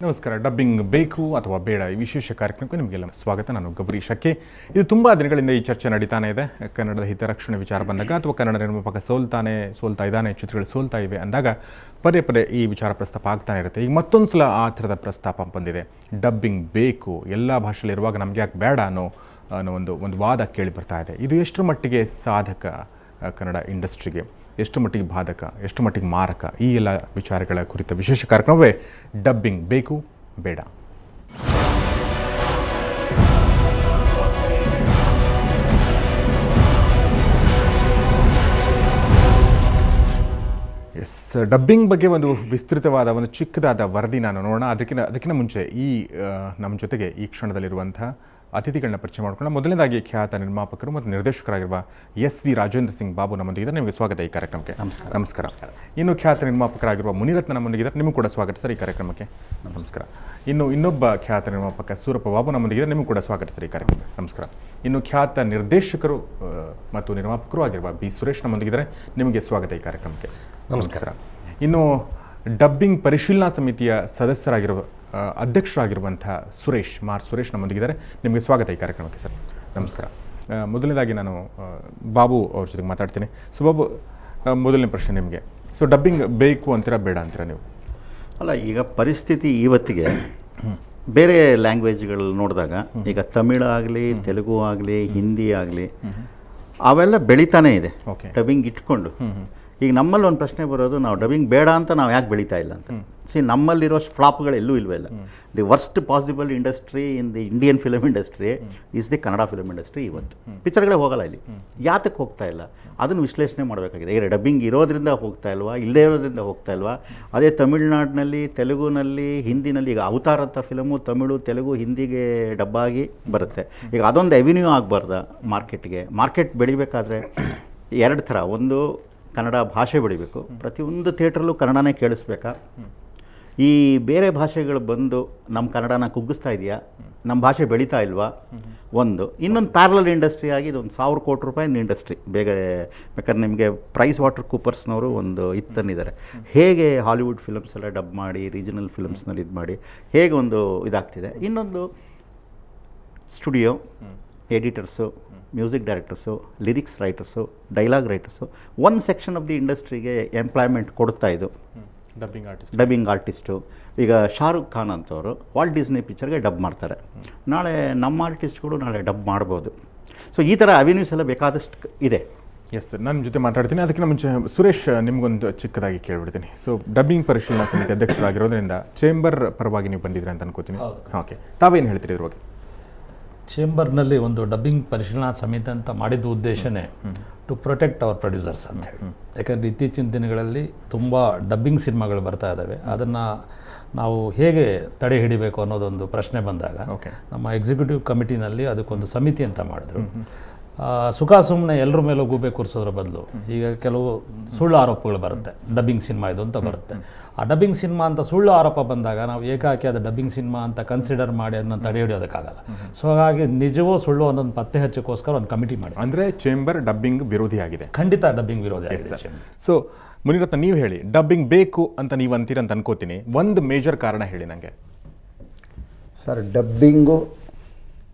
ನಮಸ್ಕಾರ. ಡಬ್ಬಿಂಗ್ ಬೇಕು ಅಥವಾ ಬೇಡ ಈ ವಿಶೇಷ ಕಾರ್ಯಕ್ರಮಕ್ಕೆ ನಿಮಗೆಲ್ಲ ಸ್ವಾಗತ. ನಾನು ಗೌರಿ ಶಕ್ಕೆ. ಇದು ತುಂಬ ದಿನಗಳಿಂದ ಈ ಚರ್ಚೆ ನಡೀತಾನೆ ಇದೆ. ಕನ್ನಡದ ಹಿತರಕ್ಷಣೆ ವಿಚಾರ ಬಂದಾಗ ಅಥವಾ ಕನ್ನಡ ನಿರ್ಮಾಪಕ ಸೋಲ್ತಾ ಇದ್ದಾನೆ, ಚಿತ್ರಗಳು ಸೋಲ್ತಾ ಇವೆ ಅಂದಾಗ ಪದೇ ಪದೇ ಈ ವಿಚಾರ ಪ್ರಸ್ತಾಪ ಆಗ್ತಾನೆ ಇರುತ್ತೆ. ಈಗ ಮತ್ತೊಂದು ಸಲ ಆ ಥರದ ಪ್ರಸ್ತಾಪ ಬಂದಿದೆ. ಡಬ್ಬಿಂಗ್ ಬೇಕು, ಎಲ್ಲ ಭಾಷೆಯಲ್ಲಿರುವಾಗ ನಮಗೆ ಯಾಕೆ ಬೇಡ ಅನ್ನೋ ಒಂದು ವಾದ ಕೇಳಿ ಬರ್ತಾ ಇದೆ. ಇದು ಎಷ್ಟರ ಮಟ್ಟಿಗೆ ಸಾಧಕ ಕನ್ನಡ ಇಂಡಸ್ಟ್ರಿಗೆ, ಎಷ್ಟು ಮಟ್ಟಿಗೆ ಬಾಧಕ, ಎಷ್ಟು ಮಟ್ಟಿಗೆ ಮಾರಕ, ಈ ಎಲ್ಲ ವಿಚಾರಗಳ ಕುರಿತ ವಿಶೇಷ ಕಾರ್ಯಕ್ರಮವೇ ಡಬ್ಬಿಂಗ್ ಬೇಕು ಬೇಡ. ಡಬ್ಬಿಂಗ್ ಬಗ್ಗೆ ಒಂದು ವಿಸ್ತೃತವಾದ ಒಂದು ಚಿಕ್ಕದಾದ ವರದಿ ನಾನು ನೋಡೋಣ. ಅದಕ್ಕಿಂತ ಮುಂಚೆ ನಮ್ಮ ಜೊತೆಗೆ ಈ ಕ್ಷಣದಲ್ಲಿರುವಂಥ ಅತಿಥಿಗಳನ್ನ ಪರಿಚಯ ಮಾಡ್ಕೊಳ್ಳೋಣ. ಮೊದಲನೇದಾಗಿ ಖ್ಯಾತ ನಿರ್ಮಾಪಕರು ಮತ್ತು ನಿರ್ದೇಶಕರಾಗಿರುವ SV ರಾಜೇಂದ್ರ ಸಿಂಗ್ ಬಾಬು ನಮ್ಮೊಂದಿಗಿದ್ದಾರೆ. ನಿಮಗೆ ಸ್ವಾಗತ ಈ ಕಾರ್ಯಕ್ರಮಕ್ಕೆ. ನಮಸ್ಕಾರ. ಇನ್ನು ಖ್ಯಾತ ನಿರ್ಮಾಪಕರಾಗಿರುವ ಮುನಿರತ್ನ ನಮ್ಮೊಂದಿಗಿದ್ದಾರೆ. ನಿಮಗೂ ಕೂಡ ಸ್ವಾಗತ ಸರ್ ಈ ಕಾರ್ಯಕ್ರಮಕ್ಕೆ. ನಮಸ್ಕಾರ. ಇನ್ನೊಬ್ಬ ಖ್ಯಾತ ನಿರ್ಮಾಪಕ ಸೂರಪ್ಪ ಬಾಬು ನಮ್ಮೊಂದಿಗಿದ್ದಾರೆ. ನಿಮಗೂ ಕೂಡ ಸ್ವಾಗತ ಸರ್ ಈ ಕಾರ್ಯಕ್ರಮಕ್ಕೆ. ನಮಸ್ಕಾರ. ಇನ್ನು ಖ್ಯಾತ ನಿರ್ದೇಶಕರು ಮತ್ತು ನಿರ್ಮಾಪಕರು ಆಗಿರುವ B ಸುರೇಶ್ ನಮ್ಮೊಂದಿಗಿದ್ದಾರೆ. ನಿಮಗೆ ಸ್ವಾಗತ ಈ ಕಾರ್ಯಕ್ರಮಕ್ಕೆ. ನಮಸ್ಕಾರ. ಇನ್ನು ಡಬ್ಬಿಂಗ್ ಪರಿಶೀಲನಾ ಸಮಿತಿಯ ಸದಸ್ಯರಾಗಿರುವ ಅಧ್ಯಕ್ಷರಾಗಿರುವಂಥ ಸುರೇಶ್ ನಮ್ಮೊಂದಿಗಿದ್ದಾರೆ. ನಿಮಗೆ ಸ್ವಾಗತ ಈ ಕಾರ್ಯಕ್ರಮಕ್ಕೆ ಸರ್. ನಮಸ್ಕಾರ. ಮೊದಲನೇದಾಗಿ ನಾನು ಬಾಬು ಅವ್ರ ಜೊತೆಗೆ ಮಾತಾಡ್ತೀನಿ. ಸೊ ಬಾಬು, ಮೊದಲನೇ ಪ್ರಶ್ನೆ ನಿಮಗೆ. ಸೊ ಡಬ್ಬಿಂಗ್ ಬೇಕು ಅಂತೀರಾ ಬೇಡ ಅಂತೀರಾ ನೀವು? ಅಲ್ಲ, ಈಗ ಪರಿಸ್ಥಿತಿ ಇವತ್ತಿಗೆ ಬೇರೆ ಲ್ಯಾಂಗ್ವೇಜ್ಗಳು ನೋಡಿದಾಗ, ಈಗ ತಮಿಳು ಆಗಲಿ, ತೆಲುಗು ಆಗಲಿ, ಹಿಂದಿ ಆಗಲಿ, ಅವೆಲ್ಲ ಬೆಳೀತಾನೇ ಇದೆ ಡಬ್ಬಿಂಗ್ ಇಟ್ಕೊಂಡು. ಈಗ ನಮ್ಮಲ್ಲಿ ಒಂದು ಪ್ರಶ್ನೆ ಬರೋದು, ನಾವು ಡಬ್ಬಿಂಗ್ ಬೇಡ ಅಂತ ನಾವು ಯಾಕೆ ಬೆಳೀತಾ ಇಲ್ಲ ಅಂತ. ನಮ್ಮಲ್ಲಿರೋಷ್ಟು ಫ್ಲಾಪ್ಗಳು ಎಲ್ಲೂ ಇಲ್ವಲ್ಲ. The worst possible industry in the Indian film industry is the Kannada film industry. ಇವತ್ತು ಪಿಕ್ಚರ್ಗಳೇ ಹೋಗಲ್ಲ ಇಲ್ಲಿ. ಯಾತಕ್ಕೆ ಹೋಗ್ತಾ ಇಲ್ಲ ಅದನ್ನು ವಿಶ್ಲೇಷಣೆ ಮಾಡಬೇಕಾಗಿದೆ. ಈಗ ಡಬ್ಬಿಂಗ್ ಇರೋದ್ರಿಂದ ಹೋಗ್ತಾ ಇಲ್ವಾ, ಇಲ್ಲದೇ ಇರೋದ್ರಿಂದ ಹೋಗ್ತಾ ಇಲ್ವಾ? ಅದೇ ತಮಿಳ್ನಾಡಿನಲ್ಲಿ, ತೆಲುಗುನಲ್ಲಿ, ಹಿಂದಿನಲ್ಲಿ, ಈಗ ಅವತಾರ ಅಂತ ಫಿಲಮು ತಮಿಳು, ತೆಲುಗು, ಹಿಂದಿಗೆ ಡಬ್ಬಾಗಿ ಬರುತ್ತೆ. ಈಗ ಅದೊಂದು ಅವೆನ್ಯೂ ಆಗಬಾರ್ದ ಮಾರ್ಕೆಟ್ಗೆ? ಮಾರ್ಕೆಟ್ ಬೆಳಿಬೇಕಾದ್ರೆ ಎರಡು ಥರ. ಒಂದು, ಕನ್ನಡ ಭಾಷೆ ಬೆಳಿಬೇಕು, ಪ್ರತಿಯೊಂದು ಥಿಯೇಟ್ರಲ್ಲೂ ಕನ್ನಡನೇ ಕೇಳಿಸ್ಬೇಕಾ? ಈ ಬೇರೆ ಭಾಷೆಗಳು ಬಂದು ನಮ್ಮ ಕನ್ನಡನ ಕುಗ್ಗಿಸ್ತಾ ಇದೆಯಾ? ನಮ್ಮ ಭಾಷೆ ಬೆಳೀತಾ ಇಲ್ವಾ? ಒಂದು. ಇನ್ನೊಂದು ಪ್ಯಾರಲಲ್ ಇಂಡಸ್ಟ್ರಿ ಆಗಿ ಇದೊಂದು 1000 ಕೋಟಿ ರೂಪಾಯಿನ ಇಂಡಸ್ಟ್ರಿ. ಬೇಕಾದ್ರೆ ನಿಮಗೆ ಪ್ರೈಸ್ ವಾಟರ್ ಕೂಪರ್ಸ್ನವರು ಒಂದು ತಂದಿದ್ದಾರೆ. ಹೇಗೆ ಹಾಲಿವುಡ್ ಫಿಲಮ್ಸ್ ಎಲ್ಲ ಡಬ್ ಮಾಡಿ, ರೀಜನಲ್ ಫಿಲಮ್ಸ್ನಲ್ಲಿ ಇದು ಮಾಡಿ ಹೇಗೆ ಒಂದು ಇದಾಗ್ತಿದೆ. ಇನ್ನೊಂದು, studio, editors, music directors, lyrics writers, dialogue writers, ಒಂದು ಸೆಕ್ಷನ್ ಆಫ್ ದಿ ಇಂಡಸ್ಟ್ರಿಗೆ ಎಂಪ್ಲಾಯ್ಮೆಂಟ್ ಕೊಡ್ತಾ ಇದು ಡಬ್ಬಿಂಗ್ ಆರ್ಟಿಸ್ಟು. ಈಗ ಶಾರುಖ್ ಖಾನ್ ಅಂತವರು ವಾಲ್ಟ್ ಡಿಸ್ನಿ ಪಿಕ್ಚರ್ಗೆ ಡಬ್ ಮಾಡ್ತಾರೆ. ನಾಳೆ ನಮ್ಮ ಆರ್ಟಿಸ್ಟ್ಗಳು ನಾಳೆ ಡಬ್ ಮಾಡ್ಬೋದು. ಸೊ ಈ ಥರ ಅವೆನ್ಯೂಸ್ ಎಲ್ಲ ಬೇಕಾದಷ್ಟು ಇದೆ. ಎಸ್ ಸರ್, ನನ್ನ ಜೊತೆ ಮಾತಾಡ್ತೀನಿ. ಅದಕ್ಕಿಂತ ಮುಂಚೆ ಸುರೇಶ್, ನಿಮಗೊಂದು ಚಿಕ್ಕದಾಗಿ ಕೇಳಿಬಿಡ್ತೀನಿ. ಸೊ ಡಬ್ಬಿಂಗ್ ಪರಿಶೀಲನಾ ಸಮಿತಿ ಅಧ್ಯಕ್ಷರಾಗಿರೋದ್ರಿಂದ ಚೇಂಬರ್ ಪರವಾಗಿ ನೀವು ಬಂದಿದ್ದೀರಿ ಅಂತ ಅನ್ಕೋತೀನಿ. ಓಕೆ, ತಾವೇನು ಹೇಳ್ತೀರಿ ಇದ್ರ ಬಗ್ಗೆ? ಚೇಂಬರ್ನಲ್ಲಿ ಒಂದು ಡಬ್ಬಿಂಗ್ ಪರಿಶೀಲನಾ ಸಮಿತಿ ಅಂತ ಮಾಡಿದ ಉದ್ದೇಶನೇ ಟು ಪ್ರೊಟೆಕ್ಟ್ ಅವರ್ ಪ್ರೊಡ್ಯೂಸರ್ಸ್ ಅಂತ ಹೇಳಿ. ಯಾಕಂದರೆ ಇತ್ತೀಚಿನ ದಿನಗಳಲ್ಲಿ ತುಂಬ ಡಬ್ಬಿಂಗ್ ಸಿನಿಮಾಗಳು ಬರ್ತಾ ಇದ್ದಾವೆ. ಅದನ್ನು ನಾವು ಹೇಗೆ ತಡೆ ಹಿಡಿಬೇಕು ಅನ್ನೋದೊಂದು ಪ್ರಶ್ನೆ ಬಂದಾಗ ನಮ್ಮ ಎಕ್ಸಿಕ್ಯೂಟಿವ್ ಕಮಿಟಿನಲ್ಲಿ ಅದಕ್ಕೊಂದು ಸಮಿತಿ ಅಂತ ಮಾಡಿದ್ರು. ಸುಖ ಸುಮ್ಮನೆ ಎಲ್ಲರ ಮೇಲೂ ಗೂಬೆ ಕೂರಿಸೋದ್ರ ಬದಲು ಈಗ ಕೆಲವು ಸುಳ್ಳು ಆರೋಪಗಳು ಬರುತ್ತೆ. ಡಬ್ಬಿಂಗ್ ಸಿನಿಮಾ ಇದು ಅಂತ ಬರುತ್ತೆ. ಆ ಡಬ್ಬಿಂಗ್ ಸಿನಿಮಾ ಅಂತ ಸುಳ್ಳು ಆರೋಪ ಬಂದಾಗ ನಾವು ಏಕಾಕಿ ಅದು ಡಬ್ಬಿಂಗ್ ಸಿನಿಮಾ ಅಂತ ಕನ್ಸಿಡರ್ ಮಾಡಿ ಅದನ್ನು ತಡೆ ಹಿಡಿಯೋದಕ್ಕಾಗಲ್ಲ. ಸೊ ಹಾಗಾಗಿ ನಿಜವೋ ಸುಳ್ಳು ಅನ್ನೋದು ಪತ್ತೆ ಹಚ್ಚೋಕ್ಕೋಸ್ಕರ ಒಂದು ಕಮಿಟಿ ಮಾಡಿ. ಅಂದರೆ ಚೇಂಬರ್ ಡಬ್ಬಿಂಗ್ ವಿರೋಧಿ ಆಗಿದೆ? ಖಂಡಿತ ಡಬ್ಬಿಂಗ್ ವಿರೋಧಿ ಆಗಿದೆ. ಸೊ ಮುನಿರತ್ನ, ನೀವು ಹೇಳಿ, ಡಬ್ಬಿಂಗ್ ಬೇಕು ಅಂತ ನೀವು ಅಂತೀರ ಅಂತ ಅನ್ಕೋತೀನಿ. ಒಂದು ಮೇಜರ್ ಕಾರಣ ಹೇಳಿ ನನಗೆ. ಸರ್, ಡಬ್ಬಿಂಗು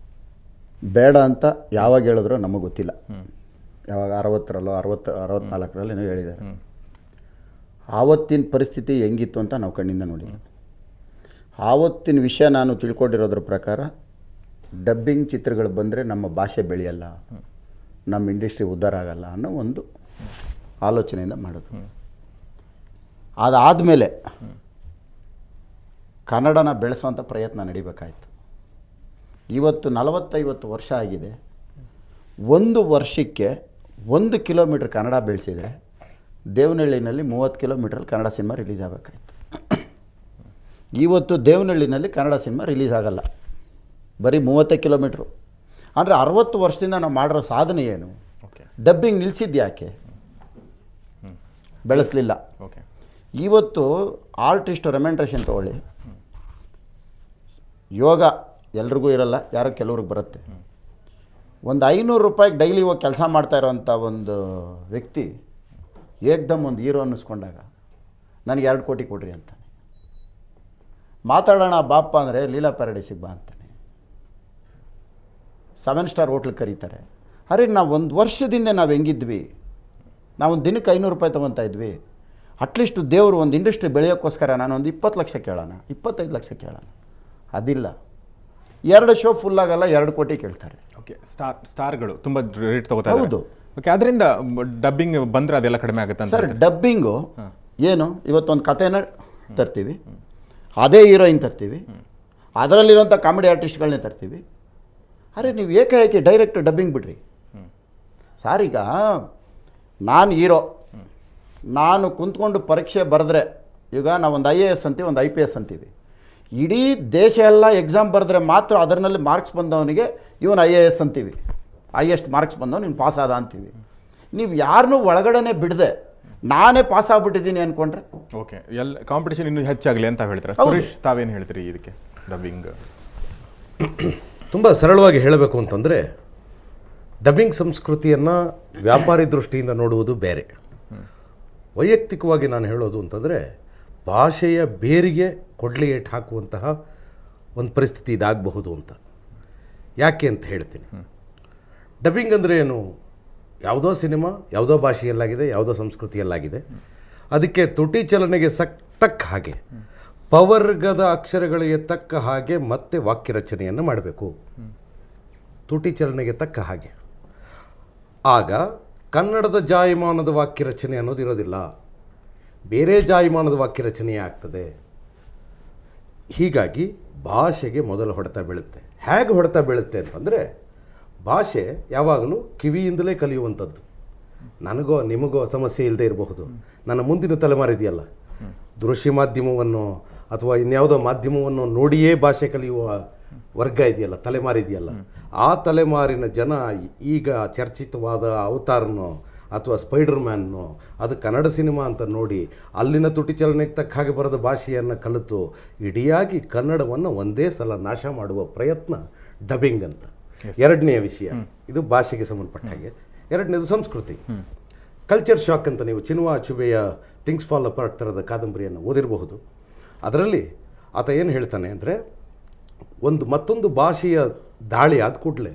ಬೇಡ ಅಂತ ಯಾವಾಗ ಹೇಳಿದ್ರೋ ನಮಗೆ ಗೊತ್ತಿಲ್ಲ. ಯಾವಾಗ 64ರಲ್ಲಿ ನೀವು ಹೇಳಿದ್ದಾರೆ. ಆವತ್ತಿನ ಪರಿಸ್ಥಿತಿ ಹೆಂಗಿತ್ತು ಅಂತ ನಾವು ಕಣ್ಣಿಂದ ನೋಡಿಲ್ಲ. ಆವತ್ತಿನ ವಿಷಯ ನಾನು ತಿಳ್ಕೊಂಡಿರೋದ್ರ ಪ್ರಕಾರ, ಡಬ್ಬಿಂಗ್ ಚಿತ್ರಗಳು ಬಂದರೆ ನಮ್ಮ ಭಾಷೆ ಬೆಳೆಯಲ್ಲ, ನಮ್ಮ ಇಂಡಸ್ಟ್ರಿ ಉದ್ಧಾರ ಆಗಲ್ಲ ಅನ್ನೋ ಒಂದು ಆಲೋಚನೆಯಿಂದ ಮಾಡೋದು. ಅದಾದಮೇಲೆ ಕನ್ನಡನ ಬೆಳೆಸೋವಂಥ ಪ್ರಯತ್ನ ನಡಿಬೇಕಾಯಿತು. ಇವತ್ತು 40-50 ವರ್ಷ ಆಗಿದೆ. ಒಂದು ವರ್ಷಕ್ಕೆ 1 ಕಿಲೋಮೀಟ್ರ್ ಕನ್ನಡ ಬೆಳೆಸಿದರೆ ದೇವನಹಳ್ಳಿನಲ್ಲಿ 30 ಕಿಲೋಮೀಟ್ರಲ್ಲಿ ಕನ್ನಡ ಸಿನಿಮಾ ರಿಲೀಸ್ ಆಗಬೇಕಾಯಿತು. ಇವತ್ತು ದೇವನಹಳ್ಳಿನಲ್ಲಿ ಕನ್ನಡ ಸಿನಿಮಾ ರಿಲೀಸ್ ಆಗಲ್ಲ, ಬರೀ 30 ಕಿಲೋಮೀಟ್ರು. ಅಂದರೆ 60 ವರ್ಷದಿಂದ ನಾವು ಮಾಡಿರೋ ಸಾಧನೆ ಏನು? ಡಬ್ಬಿಂಗ್ ನಿಲ್ಲಿಸಿದ್ದು ಯಾಕೆ? ಬೆಳೆಸಲಿಲ್ಲ. ಇವತ್ತು ಆರ್ಟಿಸ್ಟ್ ರೆಮ್ಯುನರೇಷನ್ ತೊಗೊಳ್ಳಿ. ಯೋಗ ಎಲ್ರಿಗೂ ಇರಲ್ಲ, ಯಾರೋ ಕೆಲವ್ರಿಗೆ ಬರುತ್ತೆ. ಒಂದು 500 ರೂಪಾಯಿಗೆ ಡೈಲಿ ಹೋಗಿ ಕೆಲಸ ಮಾಡ್ತಾ ಇರೋವಂಥ ಒಂದು ವ್ಯಕ್ತಿ ಏಕ್ದಮ್ ಒಂದು ಹೀರೋ ಅನ್ನಿಸ್ಕೊಂಡಾಗ ನನಗೆ 2 ಕೋಟಿ ಕೊಡ್ರಿ ಅಂತಾನೆ. ಮಾತಾಡೋಣ ಬಾಪ್ಪ ಅಂದರೆ ಲೀಲಾ ಪ್ಯಾರಡೈಸಿಗೆ ಬಾ ಅಂತಾನೆ. 7 ಸ್ಟಾರ್ ಹೋಟ್ಲಿಗೆ ಕರೀತಾರೆ. ಅರೆ ನಾವು ಒಂದು ವರ್ಷದಿಂದ ನಾವು ಹೆಂಗಿದ್ವಿ, ನಾವೊಂದು ದಿನಕ್ಕೆ 500 ರೂಪಾಯಿ ತೊಗೊತಾ ಇದ್ವಿ. ಅಟ್ಲೀಸ್ಟ್ ದೇವರು ಒಂದು ಇಂಡಸ್ಟ್ರಿ ಬೆಳೆಯೋಕ್ಕೋಸ್ಕರ ನಾನು ಒಂದು 20 ಲಕ್ಷ ಕೇಳೋಣ, 25 ಲಕ್ಷ ಕೇಳೋಣ. ಅದಿಲ್ಲ. 2 ಶೋ ಫುಲ್ ಆಗಲ್ಲ, 2 ಕೋಟಿ ಕೇಳ್ತಾರೆ. ಓಕೆ, ಸ್ಟಾರ್ಗಳು ತುಂಬ ರೇಟ್ ತಗೋತಾರೆ. ಹೌದು. ಓಕೆ, ಅದರಿಂದ ಡಬ್ಬಿಂಗ್ ಬಂದರೆ ಅದೆಲ್ಲ ಕಡಿಮೆ ಆಗುತ್ತೆ ಅಂತ. ಸರ್ ಡಬ್ಬಿಂಗು ಏನು, ಇವತ್ತೊಂದು ಕಥೆನ ತರ್ತೀವಿ, ಅದೇ ಹೀರೋಯಿನ್ ತರ್ತೀವಿ, ಅದರಲ್ಲಿರೋಂಥ ಕಾಮಿಡಿ ಆರ್ಟಿಸ್ಟ್ಗಳನ್ನೇ ತರ್ತೀವಿ. ಅರೆ ನೀವು ಏಕಾಏಕಿ ಡೈರೆಕ್ಟ್ ಡಬ್ಬಿಂಗ್ ಬಿಡ್ರಿ ಸರ್. ಈಗ ನಾನು ಹೀರೋ, ನಾನು ಕುಂತ್ಕೊಂಡು ಪರೀಕ್ಷೆ ಬರೆದ್ರೆ, ಈಗ ನಾವೊಂದು IAS ಅಂತೀವಿ, ಒಂದು IPS ಅಂತೀವಿ. ಇಡೀ ದೇಶ ಎಲ್ಲ ಎಕ್ಸಾಮ್ ಬರೆದ್ರೆ ಮಾತ್ರ ಅದರಲ್ಲಿ ಮಾರ್ಕ್ಸ್ ಬಂದವನಿಗೆ ಇವನು IAS ಅಂತೀವಿ, ಹೈಯೆಸ್ಟ್ ಮಾರ್ಕ್ಸ್ ಬಂದವನು ನೀನು ಪಾಸ್ ಆದ ಅಂತೀವಿ. ನೀವು ಯಾರನ್ನೂ ಒಳಗಡೆನೆ ಬಿಡದೆ ನಾನೇ ಪಾಸ್ ಆಗ್ಬಿಟ್ಟಿದ್ದೀನಿ ಅಂದ್ಕೊಂಡ್ರೆ ಓಕೆ, ಎಲ್ಲ ಕಾಂಪಿಟೇಷನ್ ಇನ್ನೂ ಹೆಚ್ಚಾಗಲಿ ಅಂತ ಹೇಳ್ತಾರೆ. ಸುರೇಶ್, ತಾವೇನು ಹೇಳ್ತೀರಿ ಇದಕ್ಕೆ ಡಬ್ಬಿಂಗ್? ತುಂಬ ಸರಳವಾಗಿ ಹೇಳಬೇಕು ಅಂತಂದರೆ, ಡಬ್ಬಿಂಗ್ ಸಂಸ್ಕೃತಿಯನ್ನು ವ್ಯಾಪಾರಿ ದೃಷ್ಟಿಯಿಂದ ನೋಡುವುದು ಬೇರೆ. ವೈಯಕ್ತಿಕವಾಗಿ ನಾನು ಹೇಳೋದು ಅಂತಂದರೆ, ಭಾಷೆಯ ಬೇರಿಗೆ ಕೊಡ್ಲಿ ಏಟು ಹಾಕುವಂತಹ ಒಂದು ಪರಿಸ್ಥಿತಿ ಇದಾಗಬಹುದು ಅಂತ. ಯಾಕೆ ಅಂತ ಹೇಳ್ತೀನಿ. ಡಬ್ಬಿಂಗ್ ಅಂದರೆ ಏನು? ಯಾವುದೋ ಸಿನಿಮಾ ಯಾವುದೋ ಭಾಷೆಯಲ್ಲಾಗಿದೆ, ಯಾವುದೋ ಸಂಸ್ಕೃತಿಯಲ್ಲಾಗಿದೆ, ಅದಕ್ಕೆ ತುಟಿ ಚಲನೆಗೆ ತಕ್ಕ ಹಾಗೆ, ಪವರ್ಗದ ಅಕ್ಷರಗಳಿಗೆ ತಕ್ಕ ಹಾಗೆ ಮತ್ತೆ ವಾಕ್ಯ ರಚನೆಯನ್ನು ಮಾಡಬೇಕು, ತುಟಿ ಚಲನೆಗೆ ತಕ್ಕ ಹಾಗೆ. ಆಗ ಕನ್ನಡದ ಜಾಯಮಾನದ ವಾಕ್ಯ ರಚನೆ ಅನ್ನೋದು ಇರೋದಿಲ್ಲ, ಬೇರೆ ಜಾಯಮಾನದ ವಾಕ್ಯ ರಚನೆ ಆಗ್ತದೆ. ಹೀಗಾಗಿ ಭಾಷೆಗೆ ಮೊದಲು ಹೊಡೆತ ಬೀಳುತ್ತೆ. ಹೇಗೆ ಹೊಡೆತ ಬೀಳುತ್ತೆ ಅಂತಂದರೆ, ಭಾಷೆ ಯಾವಾಗಲೂ ಕಿವಿಯಿಂದಲೇ ಕಲಿಯುವಂಥದ್ದು. ನನಗೋ ನಿಮಗೋ ಸಮಸ್ಯೆ ಇಲ್ಲದೆ ಇರಬಹುದು, ನನ್ನ ಮುಂದಿನ ತಲೆಮಾರಿದೆಯಲ್ಲ, ದೃಶ್ಯ ಮಾಧ್ಯಮವನ್ನು ಅಥವಾ ಇನ್ಯಾವುದೋ ಮಾಧ್ಯಮವನ್ನು ನೋಡಿಯೇ ಭಾಷೆ ಕಲಿಯುವ ವರ್ಗ ಇದೆಯಲ್ಲ, ತಲೆಮಾರಿದೆಯಲ್ಲ, ಆ ತಲೆಮಾರಿನ ಜನ ಈಗ ಚರ್ಚಿತವಾದ ಅವತಾರನೋ ಅಥವಾ ಸ್ಪೈಡರ್ ಮ್ಯಾನ್ನೋ ಅದು ಕನ್ನಡ ಸಿನಿಮಾ ಅಂತ ನೋಡಿ ಅಲ್ಲಿನ ತುಟಿ ಚಲನೆಗೆ ತಕ್ಕ ಹಾಗೆ ಬರೆದ ಭಾಷೆಯನ್ನು ಕಲಿತು ಇಡಿಯಾಗಿ ಕನ್ನಡವನ್ನು ಒಂದೇ ಸಲ ನಾಶ ಮಾಡುವ ಪ್ರಯತ್ನ ಡಬ್ಬಿಂಗ್ ಅಂತ. ಎರಡನೆಯ ವಿಷಯ, ಇದು ಭಾಷೆಗೆ ಸಂಬಂಧಪಟ್ಟ ಹಾಗೆ. ಎರಡನೇದು ಸಂಸ್ಕೃತಿ. ಕಲ್ಚರ್ ಶಾಕ್ ಅಂತ ನೀವು ಚಿನುವಾ ಅಚುಬೆಯ ಥಿಂಗ್ಸ್ ಫಾಲ್ ಅಪಾರ್ಟ್ ಥರದ ಕಾದಂಬರಿಯನ್ನು ಓದಿರಬಹುದು. ಅದರಲ್ಲಿ ಆತ ಏನು ಹೇಳ್ತಾನೆ ಅಂದರೆ, ಮತ್ತೊಂದು ಭಾಷೆಯ ದಾಳಿ ಆದ ಕೂಡಲೇ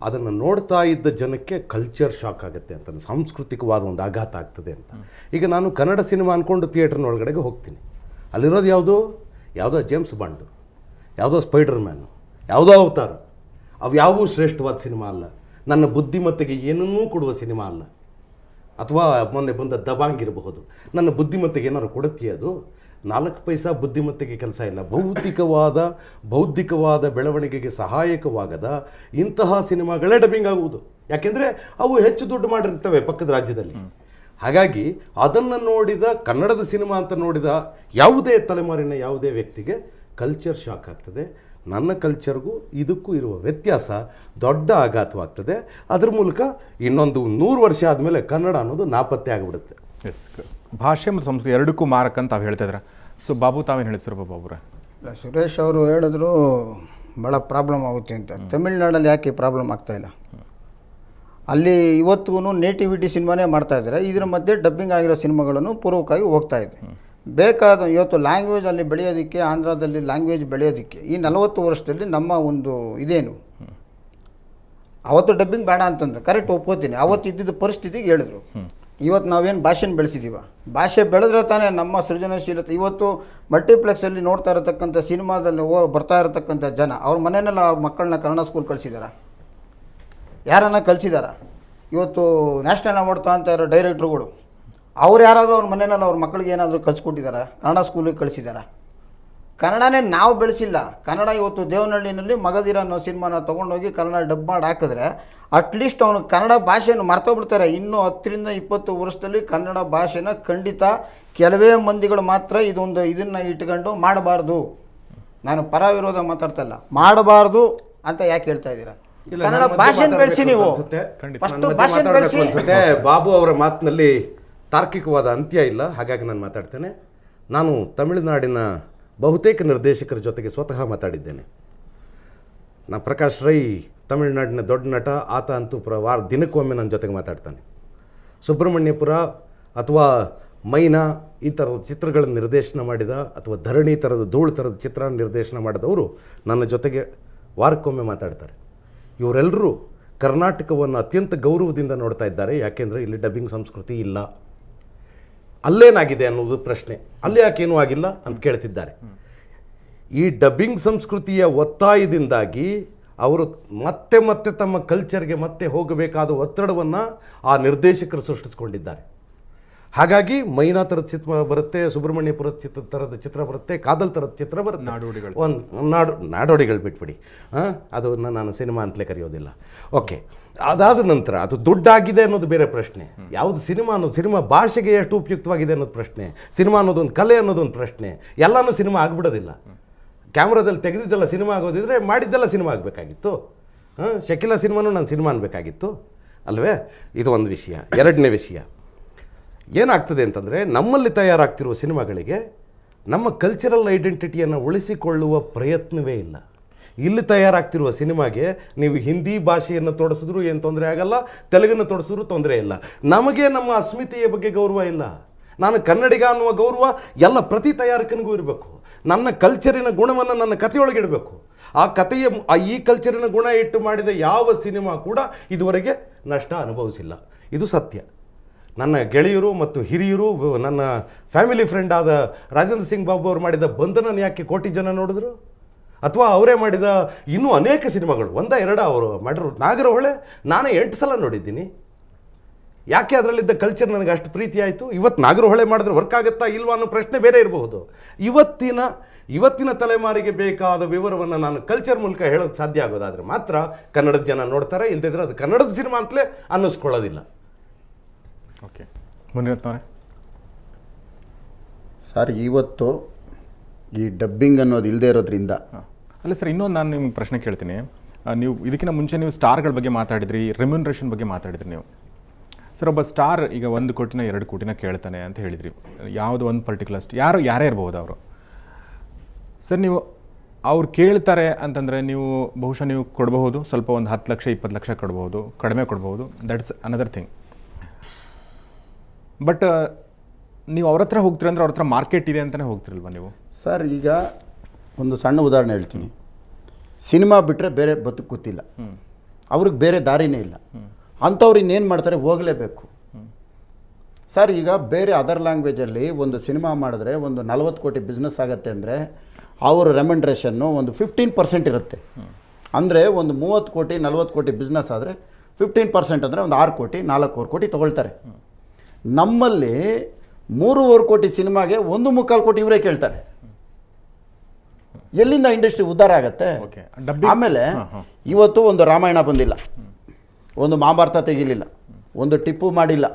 ಅದನ್ನು ನೋಡ್ತಾ ಇದ್ದ ಜನಕ್ಕೆ ಕಲ್ಚರ್ ಶಾಕ್ ಆಗುತ್ತೆ ಅಂತ, ಸಾಂಸ್ಕೃತಿಕವಾದ ಒಂದು ಆಘಾತ ಆಗ್ತದೆ ಅಂತ. ಈಗ ನಾನು ಕನ್ನಡ ಸಿನಿಮಾ ಅಂದ್ಕೊಂಡು ಥಿಯೇಟ್ರ್ನ ಒಳಗಡೆಗೆ ಹೋಗ್ತೀನಿ, ಅಲ್ಲಿರೋದು ಯಾವುದೋ ಜೇಮ್ಸ್ ಬಾಂಡು, ಯಾವುದೋ ಸ್ಪೈಡರ್ ಮ್ಯಾನು, ಯಾವುದೋ ಅವತಾರ. ಅವು ಯಾವುವೂ ಶ್ರೇಷ್ಠವಾದ ಸಿನಿಮಾ ಅಲ್ಲ, ನನ್ನ ಬುದ್ಧಿಮತ್ತೆಗೆ ಏನನ್ನೂ ಕೊಡುವ ಸಿನಿಮಾ ಅಲ್ಲ. ಅಥವಾ ಮೊನ್ನೆ ಬಂದ ದಬಾಂಗ್ ಇರಬಹುದು, ನನ್ನ ಬುದ್ಧಿಮತ್ತೆಗೆ ಏನಾದ್ರು ಕೊಡುತ್ತೆ ಅದು? 4 ಪೈಸಾ ಬುದ್ಧಿಮತ್ತೆಗೆ ಕೆಲಸ ಇಲ್ಲ. ಬೌದ್ಧಿಕವಾದ ಬೆಳವಣಿಗೆಗೆ ಸಹಾಯಕವಾಗದ ಇಂತಹ ಸಿನಿಮಾಗಳೇ ಡಬ್ಬಿಂಗ್ ಆಗುವುದು. ಯಾಕೆಂದರೆ ಅವು ಹೆಚ್ಚು ದುಡ್ಡು ಮಾಡಿರ್ತವೆ ಪಕ್ಕದ ರಾಜ್ಯದಲ್ಲಿ. ಹಾಗಾಗಿ ಅದನ್ನು ನೋಡಿದ, ಕನ್ನಡದ ಸಿನಿಮಾ ಅಂತ ನೋಡಿದ ಯಾವುದೇ ತಲೆಮಾರಿನ ಯಾವುದೇ ವ್ಯಕ್ತಿಗೆ ಕಲ್ಚರ್ ಶಾಕ್ ಆಗ್ತದೆ. ನನ್ನ ಕಲ್ಚರ್ಗೂ ಇದಕ್ಕೂ ಇರುವ ವ್ಯತ್ಯಾಸ ದೊಡ್ಡ ಆಘಾತವಾಗ್ತದೆ. ಅದ್ರ ಮೂಲಕ ಇನ್ನೊಂದು 100 ವರ್ಷ ಆದಮೇಲೆ ಕನ್ನಡ ಅನ್ನೋದು ನಾಪತ್ತೆ ಆಗಿಬಿಡುತ್ತೆ. ಎಸ್, ಭಾಷೆ ಮತ್ತು ಸಂಸ್ಕೃತಿ ಎರಡಕ್ಕೂ ಮಾರಕ ಅಂತ ತಾವು ಹೇಳ್ತಾ ಇದ್ರ. ಸೊ ಬಾಬು, ತಾವೇನು ಹೇಳ್ತೀರ ಬಾಬು ಅವರೇ? ಸುರೇಶ್ ಅವರು ಹೇಳಿದ್ರು ಭಾಳ ಪ್ರಾಬ್ಲಮ್ ಆಗುತ್ತೆ ಅಂತ. ತಮಿಳ್ನಾಡಲ್ಲಿ ಯಾಕೆ ಪ್ರಾಬ್ಲಮ್ ಆಗ್ತಾಯಿಲ್ಲ? ಅಲ್ಲಿ ಇವತ್ತಿಗೂ ನೇಟಿವಿಟಿ ಸಿನಿಮಾನೇ ಮಾಡ್ತಾಯಿದ್ದಾರೆ. ಇದರ ಮಧ್ಯೆ ಡಬ್ಬಿಂಗ್ ಆಗಿರೋ ಸಿನಿಮಾಗಳನ್ನು ಪೂರ್ವಕವಾಗಿ ಹೋಗ್ತಾ ಇದೆ. ಬೇಕಾದ ಇವತ್ತು ಲ್ಯಾಂಗ್ವೇಜ್ ಅಲ್ಲಿ ಬೆಳೆಯೋದಕ್ಕೆ, ಆಂಧ್ರದಲ್ಲಿ ಲ್ಯಾಂಗ್ವೇಜ್ ಬೆಳೆಯೋದಕ್ಕೆ ಈ 40 ವರ್ಷದಲ್ಲಿ ನಮ್ಮ ಒಂದು ಇದೇನು, ಅವತ್ತು ಡಬ್ಬಿಂಗ್ ಬೇಡ ಅಂತಂದ್ರೆ ಕರೆಕ್ಟ್ ಒಪ್ಕೋತೀನಿ. ಅವತ್ತು ಇದ್ದಿದ್ದ ಪರಿಸ್ಥಿತಿಗೆ ಹೇಳಿದ್ರು. ಇವತ್ತು ನಾವೇನು ಭಾಷೆನ ಬೆಳೆಸಿದ್ದೀವ, ಭಾಷೆ ಬೆಳೆದ್ರೆ ತಾನೇ ನಮ್ಮ ಸೃಜನಶೀಲತೆ. ಇವತ್ತು ಮಲ್ಟಿಪ್ಲೆಕ್ಸಲ್ಲಿ ನೋಡ್ತಾ ಇರತಕ್ಕಂಥ ಸಿನಿಮಾದಲ್ಲಿ ಬರ್ತಾ ಇರತಕ್ಕಂಥ ಜನ ಅವ್ರ ಮನೆಯಲ್ಲ ಅವ್ರ ಮಕ್ಕಳನ್ನ ಕನ್ನಡ ಸ್ಕೂಲ್ ಕಳಿಸಿದಾರ? ಯಾರನ್ನ ಕಳಿಸಿದಾರ? ಇವತ್ತು ನ್ಯಾಷನಲ್ ಅವಾರ್ಡ್ ತಗೊಂತ ಇರೋ ಡೈರೆಕ್ಟ್ರುಗಳು ಅವ್ರು ಯಾರಾದರೂ ಅವ್ರ ಮನೆಯಲ್ಲಿ ಅವ್ರ ಮಕ್ಕಳಿಗೆ ಏನಾದರೂ ಕಳಿಸ್ಕೊಟ್ಟಿದ್ದಾರೆ? ಕನ್ನಡ ಸ್ಕೂಲಿಗೆ ಕಳಿಸಿದಾರ? ಕನ್ನಡನೇ ನಾವು ಬೆಳೆಸಿಲ್ಲ. ಕನ್ನಡ ಇವತ್ತು ದೇವನಹಳ್ಳಿನಲ್ಲಿ ಮಗಧೀರ ಅನ್ನೋ ಸಿನಿಮಾನ ತೊಗೊಂಡೋಗಿ ಕನ್ನಡ ಡಬ್ ಮಾಡಿ ಹಾಕಿದ್ರೆ ಅಟ್ಲೀಸ್ಟ್ ಅವನು ಕನ್ನಡ ಭಾಷೆಯನ್ನು ಮರ್ತೋಗ್ಬಿಡ್ತಾರೆ. ಇನ್ನೂ 10 ರಿಂದ 20 ವರ್ಷದಲ್ಲಿ ಕನ್ನಡ ಭಾಷೆನ ಖಂಡಿತ ಕೆಲವೇ ಮಂದಿಗಳು ಮಾತ್ರ ಇದನ್ನು ಇಟ್ಕೊಂಡು ಮಾಡಬಾರ್ದು. ನಾನು ಪರ ವಿರೋಧ ಮಾತಾಡ್ತಾ ಇಲ್ಲ, ಮಾಡಬಾರ್ದು ಅಂತ ಯಾಕೆ ಹೇಳ್ತಾ ಇದ್ದೀರಾ? ಕನ್ನಡ ಭಾಷೆ ಬೆಳೆಸಿ ನೀವು ಫಸ್ಟ್ ಭಾಷೆ ಬೆಳೆಸಿ. ಬಾಬು ಅವರ ಮಾತಿನಲ್ಲಿ ತಾರ್ಕಿಕವಾದ ಅಂತ್ಯ ಇಲ್ಲ, ಹಾಗಾಗಿ ನಾನು ಮಾತಾಡ್ತೇನೆ. ನಾನು ತಮಿಳುನಾಡಿನ ಬಹುತೇಕ ನಿರ್ದೇಶಕರ ಜೊತೆಗೆ ಸ್ವತಃ ಮಾತಾಡಿದ್ದೇನೆ. ಪ್ರಕಾಶ್ ರೈ ತಮಿಳುನಾಡಿನ ದೊಡ್ಡ ನಟ, ಆತ ಅಂತೂ ದಿನಕ್ಕೊಮ್ಮೆ ನನ್ನ ಜೊತೆಗೆ ಮಾತಾಡ್ತಾನೆ. ಸುಬ್ರಹ್ಮಣ್ಯಪುರ ಅಥವಾ ಮೈನಾ ಈ ಥರದ ಚಿತ್ರಗಳನ್ನು ನಿರ್ದೇಶನ ಮಾಡಿದ ಅಥವಾ ಧರಣಿ ಥರದ ಧೂಳು ಥರದ ಚಿತ್ರ ನಿರ್ದೇಶನ ಮಾಡಿದವರು ನನ್ನ ಜೊತೆಗೆ ವಾರಕ್ಕೊಮ್ಮೆ ಮಾತಾಡ್ತಾರೆ. ಇವರೆಲ್ಲರೂ ಕರ್ನಾಟಕವನ್ನು ಅತ್ಯಂತ ಗೌರವದಿಂದ ನೋಡ್ತಾ ಇದ್ದಾರೆ. ಯಾಕೆಂದರೆ ಇಲ್ಲಿ ಡಬ್ಬಿಂಗ್ ಸಂಸ್ಕೃತಿ ಇಲ್ಲ, ಅಲ್ಲೇನಾಗಿದೆ ಅನ್ನೋದು ಪ್ರಶ್ನೆ, ಅಲ್ಲಿ ಯಾಕೇನೂ ಆಗಿಲ್ಲ ಅಂತ ಕೇಳ್ತಿದ್ದಾರೆ. ಈ ಡಬ್ಬಿಂಗ್ ಸಂಸ್ಕೃತಿಯ ಒತ್ತಾಯದಿಂದಾಗಿ ಅವರು ಮತ್ತೆ ಮತ್ತೆ ತಮ್ಮ ಕಲ್ಚರ್ಗೆ ಮತ್ತೆ ಹೋಗಬೇಕಾದ ಒತ್ತಡವನ್ನು ಆ ನಿರ್ದೇಶಕರು ಸೃಷ್ಟಿಸ್ಕೊಂಡಿದ್ದಾರೆ. ಹಾಗಾಗಿ ಮೈನಾ ಥರದ ಚಿತ್ರ ಬರುತ್ತೆ, ಸುಬ್ರಹ್ಮಣ್ಯಪುರದ ಥರದ ಚಿತ್ರ ಬರುತ್ತೆ, ಕಾದಲ್ ಥರದ ಚಿತ್ರ ಬರುತ್ತೆ, ನಾಡೋಡಿಗಳು ಬಿಟ್ಬಿಡಿ, ಅದನ್ನು ನಾನು ಸಿನಿಮಾ ಅಂತಲೇ ಕರೆಯೋದಿಲ್ಲ. ಓಕೆ, ಅದಾದ ನಂತರ ಅದು ದುಡ್ಡಾಗಿದೆ ಅನ್ನೋದು ಬೇರೆ ಪ್ರಶ್ನೆ. ಯಾವುದು ಸಿನಿಮಾ ಅನ್ನೋದು, ಸಿನಿಮಾ ಭಾಷೆಗೆ ಎಷ್ಟು ಉಪಯುಕ್ತವಾಗಿದೆ ಅನ್ನೋದು ಪ್ರಶ್ನೆ, ಸಿನಿಮಾ ಅನ್ನೋದೊಂದು ಕಲೆ ಅನ್ನೋದೊಂದು ಪ್ರಶ್ನೆ. ಎಲ್ಲನೂ ಸಿನಿಮಾ ಆಗಿಬಿಡೋದಿಲ್ಲ. ಕ್ಯಾಮ್ರಾದಲ್ಲಿ ತೆಗೆದಿದ್ದೆಲ್ಲ ಸಿನಿಮಾ ಆಗೋದಿದ್ರೆ ಮಾಡಿದ್ದೆಲ್ಲ ಸಿನಿಮಾ ಆಗಬೇಕಾಗಿತ್ತು. ಶಕಿಲ ಸಿನಿಮಾನೂ ನಾನು ಸಿನಿಮಾ ಅನ್ಬೇಕಾಗಿತ್ತು ಅಲ್ವೇ? ಇದು ಒಂದು ವಿಷಯ. ಎರಡನೇ ವಿಷಯ ಏನಾಗ್ತದೆ ಅಂತಂದರೆ, ನಮ್ಮಲ್ಲಿ ತಯಾರಾಗ್ತಿರುವ ಸಿನಿಮಾಗಳಿಗೆ ನಮ್ಮ ಕಲ್ಚರಲ್ ಐಡೆಂಟಿಟಿಯನ್ನು ಉಳಿಸಿಕೊಳ್ಳುವ ಪ್ರಯತ್ನವೇ ಇಲ್ಲ. ಇಲ್ಲಿ ತಯಾರಾಗ್ತಿರುವ ಸಿನಿಮಾಗೆ ನೀವು ಹಿಂದಿ ಭಾಷೆಯನ್ನು ತೊಡಸಿದ್ರು ಏನು ತೊಂದರೆ ಆಗಲ್ಲ, ತೆಲುಗನ್ನು ತೊಡಸಿದ್ರು ತೊಂದರೆ ಇಲ್ಲ. ನಮಗೆ ನಮ್ಮ ಅಸ್ಮಿತೆಯ ಬಗ್ಗೆ ಗೌರವ ಇಲ್ಲ. ನಾನು ಕನ್ನಡಿಗ ಅನ್ನುವ ಗೌರವ ಎಲ್ಲ ಪ್ರತಿ ತಯಾರಕನಿಗೂ ಇರಬೇಕು. ನನ್ನ ಕಲ್ಚರಿನ ಗುಣವನ್ನು ನನ್ನ ಕಥೆಯೊಳಗೆ ಇಡಬೇಕು. ಆ ಕಥೆಯ ಈ ಕಲ್ಚರಿನ ಗುಣ ಇಟ್ಟು ಮಾಡಿದ ಯಾವ ಸಿನಿಮಾ ಕೂಡ ಇದುವರೆಗೆ ನಷ್ಟ ಅನುಭವಿಸಿಲ್ಲ. ಇದು ಸತ್ಯ. ನನ್ನ ಗೆಳೆಯರು ಮತ್ತು ಹಿರಿಯರು, ನನ್ನ ಫ್ಯಾಮಿಲಿ ಫ್ರೆಂಡ್ ಆದ ರಾಜೇಂದ್ರ ಸಿಂಗ್ ಬಾಬು ಅವರು ಮಾಡಿದ ಬಂಧನನ ಯಾಕೆ ಕೋಟಿ ಜನ ನೋಡಿದ್ರು? ಅಥವಾ ಅವರೇ ಮಾಡಿದ ಇನ್ನೂ ಅನೇಕ ಸಿನಿಮಾಗಳು, ಒಂದ ಅವರು ಮಾಡಿದ್ರು. ನಾಗರಹೊಳೆ ನಾನೇ 8 ಸಲ ನೋಡಿದ್ದೀನಿ. ಯಾಕೆ ಅದರಲ್ಲಿದ್ದ ಕಲ್ಚರ್ ನನಗೆ ಅಷ್ಟು ಪ್ರೀತಿ ಆಯಿತು? ಇವತ್ತು ನಾಗರಹೊಳೆ ಮಾಡಿದ್ರೆ ವರ್ಕ್ ಆಗುತ್ತಾ ಇಲ್ವಾ ಅನ್ನೋ ಪ್ರಶ್ನೆ ಬೇರೆ ಇರಬಹುದು. ಇವತ್ತಿನ ತಲೆಮಾರಿಗೆ ಬೇಕಾದ ವಿವರವನ್ನು ನಾನು ಕಲ್ಚರ್ ಮೂಲಕ ಹೇಳೋಕ್ಕೆ ಸಾಧ್ಯ ಆಗೋದಾದರೆ ಮಾತ್ರ ಕನ್ನಡದ ಜನ ನೋಡ್ತಾರೆ. ಇಲ್ಲದಿದ್ರೆ ಅದು ಕನ್ನಡದ ಸಿನಿಮಾ ಅಂತಲೇ ಅನ್ನಿಸ್ಕೊಳ್ಳೋದಿಲ್ಲ. ಓಕೆ, ಮುನಿರತ್ನವರೇ. ಸರ್, ಇವತ್ತು ಈ ಡಬ್ಬಿಂಗ್ ಅನ್ನೋದು ಇಲ್ಲದೆ ಇರೋದ್ರಿಂದ ಅಲ್ಲ ಸರ್, ಇನ್ನೊಂದು ನಾನು ನಿಮ್ಗೆ ಪ್ರಶ್ನೆ ಕೇಳ್ತೀನಿ. ನೀವು ಇದಕ್ಕಿಂತ ಮುಂಚೆ ನೀವು ಸ್ಟಾರ್ಗಳ ಬಗ್ಗೆ ಮಾತಾಡಿದ್ರಿ, ರೆಮ್ಯುನರೇಷನ್ ಬಗ್ಗೆ ಮಾತಾಡಿದ್ರಿ ನೀವು. ಸರ್, ಒಬ್ಬ ಸ್ಟಾರ್ ಈಗ 1 ಕೋಟಿನ 2 ಕೋಟಿನ ಕೇಳ್ತಾನೆ ಅಂತ ಹೇಳಿದ್ರಿ. ಯಾವುದೋ ಒಂದು ಪರ್ಟಿಕ್ಯುಲರ್ ಯಾರೇ ಇರ್ಬೋದು ಅವರು. ಸರ್, ನೀವು ಅವ್ರು ಕೇಳ್ತಾರೆ ಅಂತಂದರೆ ನೀವು ಬಹುಶಃ ನೀವು ಕೊಡಬಹುದು, ಸ್ವಲ್ಪ ಒಂದು 10 ಲಕ್ಷ 20 ಲಕ್ಷ ಕೊಡ್ಬೋದು, ಕಡಿಮೆ ಕೊಡ್ಬೋದು, ದಟ್ಸ್ ಅನದರ್ ಥಿಂಗ್. ಬಟ್ ನೀವು ಅವ್ರ ಹತ್ರ ಹೋಗ್ತೀರ ಅಂದರೆ ಅವ್ರ ಹತ್ರ ಮಾರ್ಕೆಟ್ ಇದೆ ಅಂತಲೇ ಹೋಗ್ತಿರಲ್ವ ನೀವು? ಸರ್, ಈಗ ಒಂದು ಸಣ್ಣ ಉದಾಹರಣೆ ಹೇಳ್ತೀನಿ. ಸಿನಿಮಾ ಬಿಟ್ಟರೆ ಬೇರೆ ಬದುಕು ಗೊತ್ತಿಲ್ಲ, ಅವ್ರಿಗೆ ಬೇರೆ ದಾರಿನೇ ಇಲ್ಲ. ಅಂಥವ್ರು ಇನ್ನೇನು ಮಾಡ್ತಾರೆ? ಹೋಗಲೇಬೇಕು. ಸರ್, ಈಗ ಬೇರೆ ಅದರ್ ಲ್ಯಾಂಗ್ವೇಜಲ್ಲಿ ಒಂದು ಸಿನಿಮಾ ಮಾಡಿದ್ರೆ ಒಂದು 40 ಕೋಟಿ ಬಿಸ್ನೆಸ್ ಆಗುತ್ತೆ ಅಂದರೆ ಅವರ ರೆಮ್ಯುನರೇಷನ್ನು ಒಂದು 15% ಇರುತ್ತೆ. ಅಂದರೆ ಒಂದು 30 ಕೋಟಿ 40 ಕೋಟಿ ಬಿಸ್ನೆಸ್ ಆದರೆ 15% ಅಂದರೆ ಒಂದು 6 ಕೋಟಿ 4 ಕೋಟಿ ತೊಗೊಳ್ತಾರೆ. ನಮ್ಮಲ್ಲಿ 3.25 ಕೋಟಿ ಸಿನಿಮಾಗೆ 1.25 ಕೋಟಿ ಇವರೇ ಕೇಳ್ತಾರೆ. ಎಲ್ಲಿಂದ ಇಂಡಸ್ಟ್ರಿ ಉದ್ಧಾರ ಆಗುತ್ತೆ? ಆಮೇಲೆ ಇವತ್ತು ಒಂದು ರಾಮಾಯಣ ಬಂದಿಲ್ಲ, ಒಂದು ಮಹಾಭಾರತ ತೆಗಿಲಿಲ್ಲ, ಒಂದು ಟಿಪ್ಪು ಮಾಡಿಲ್ಲ.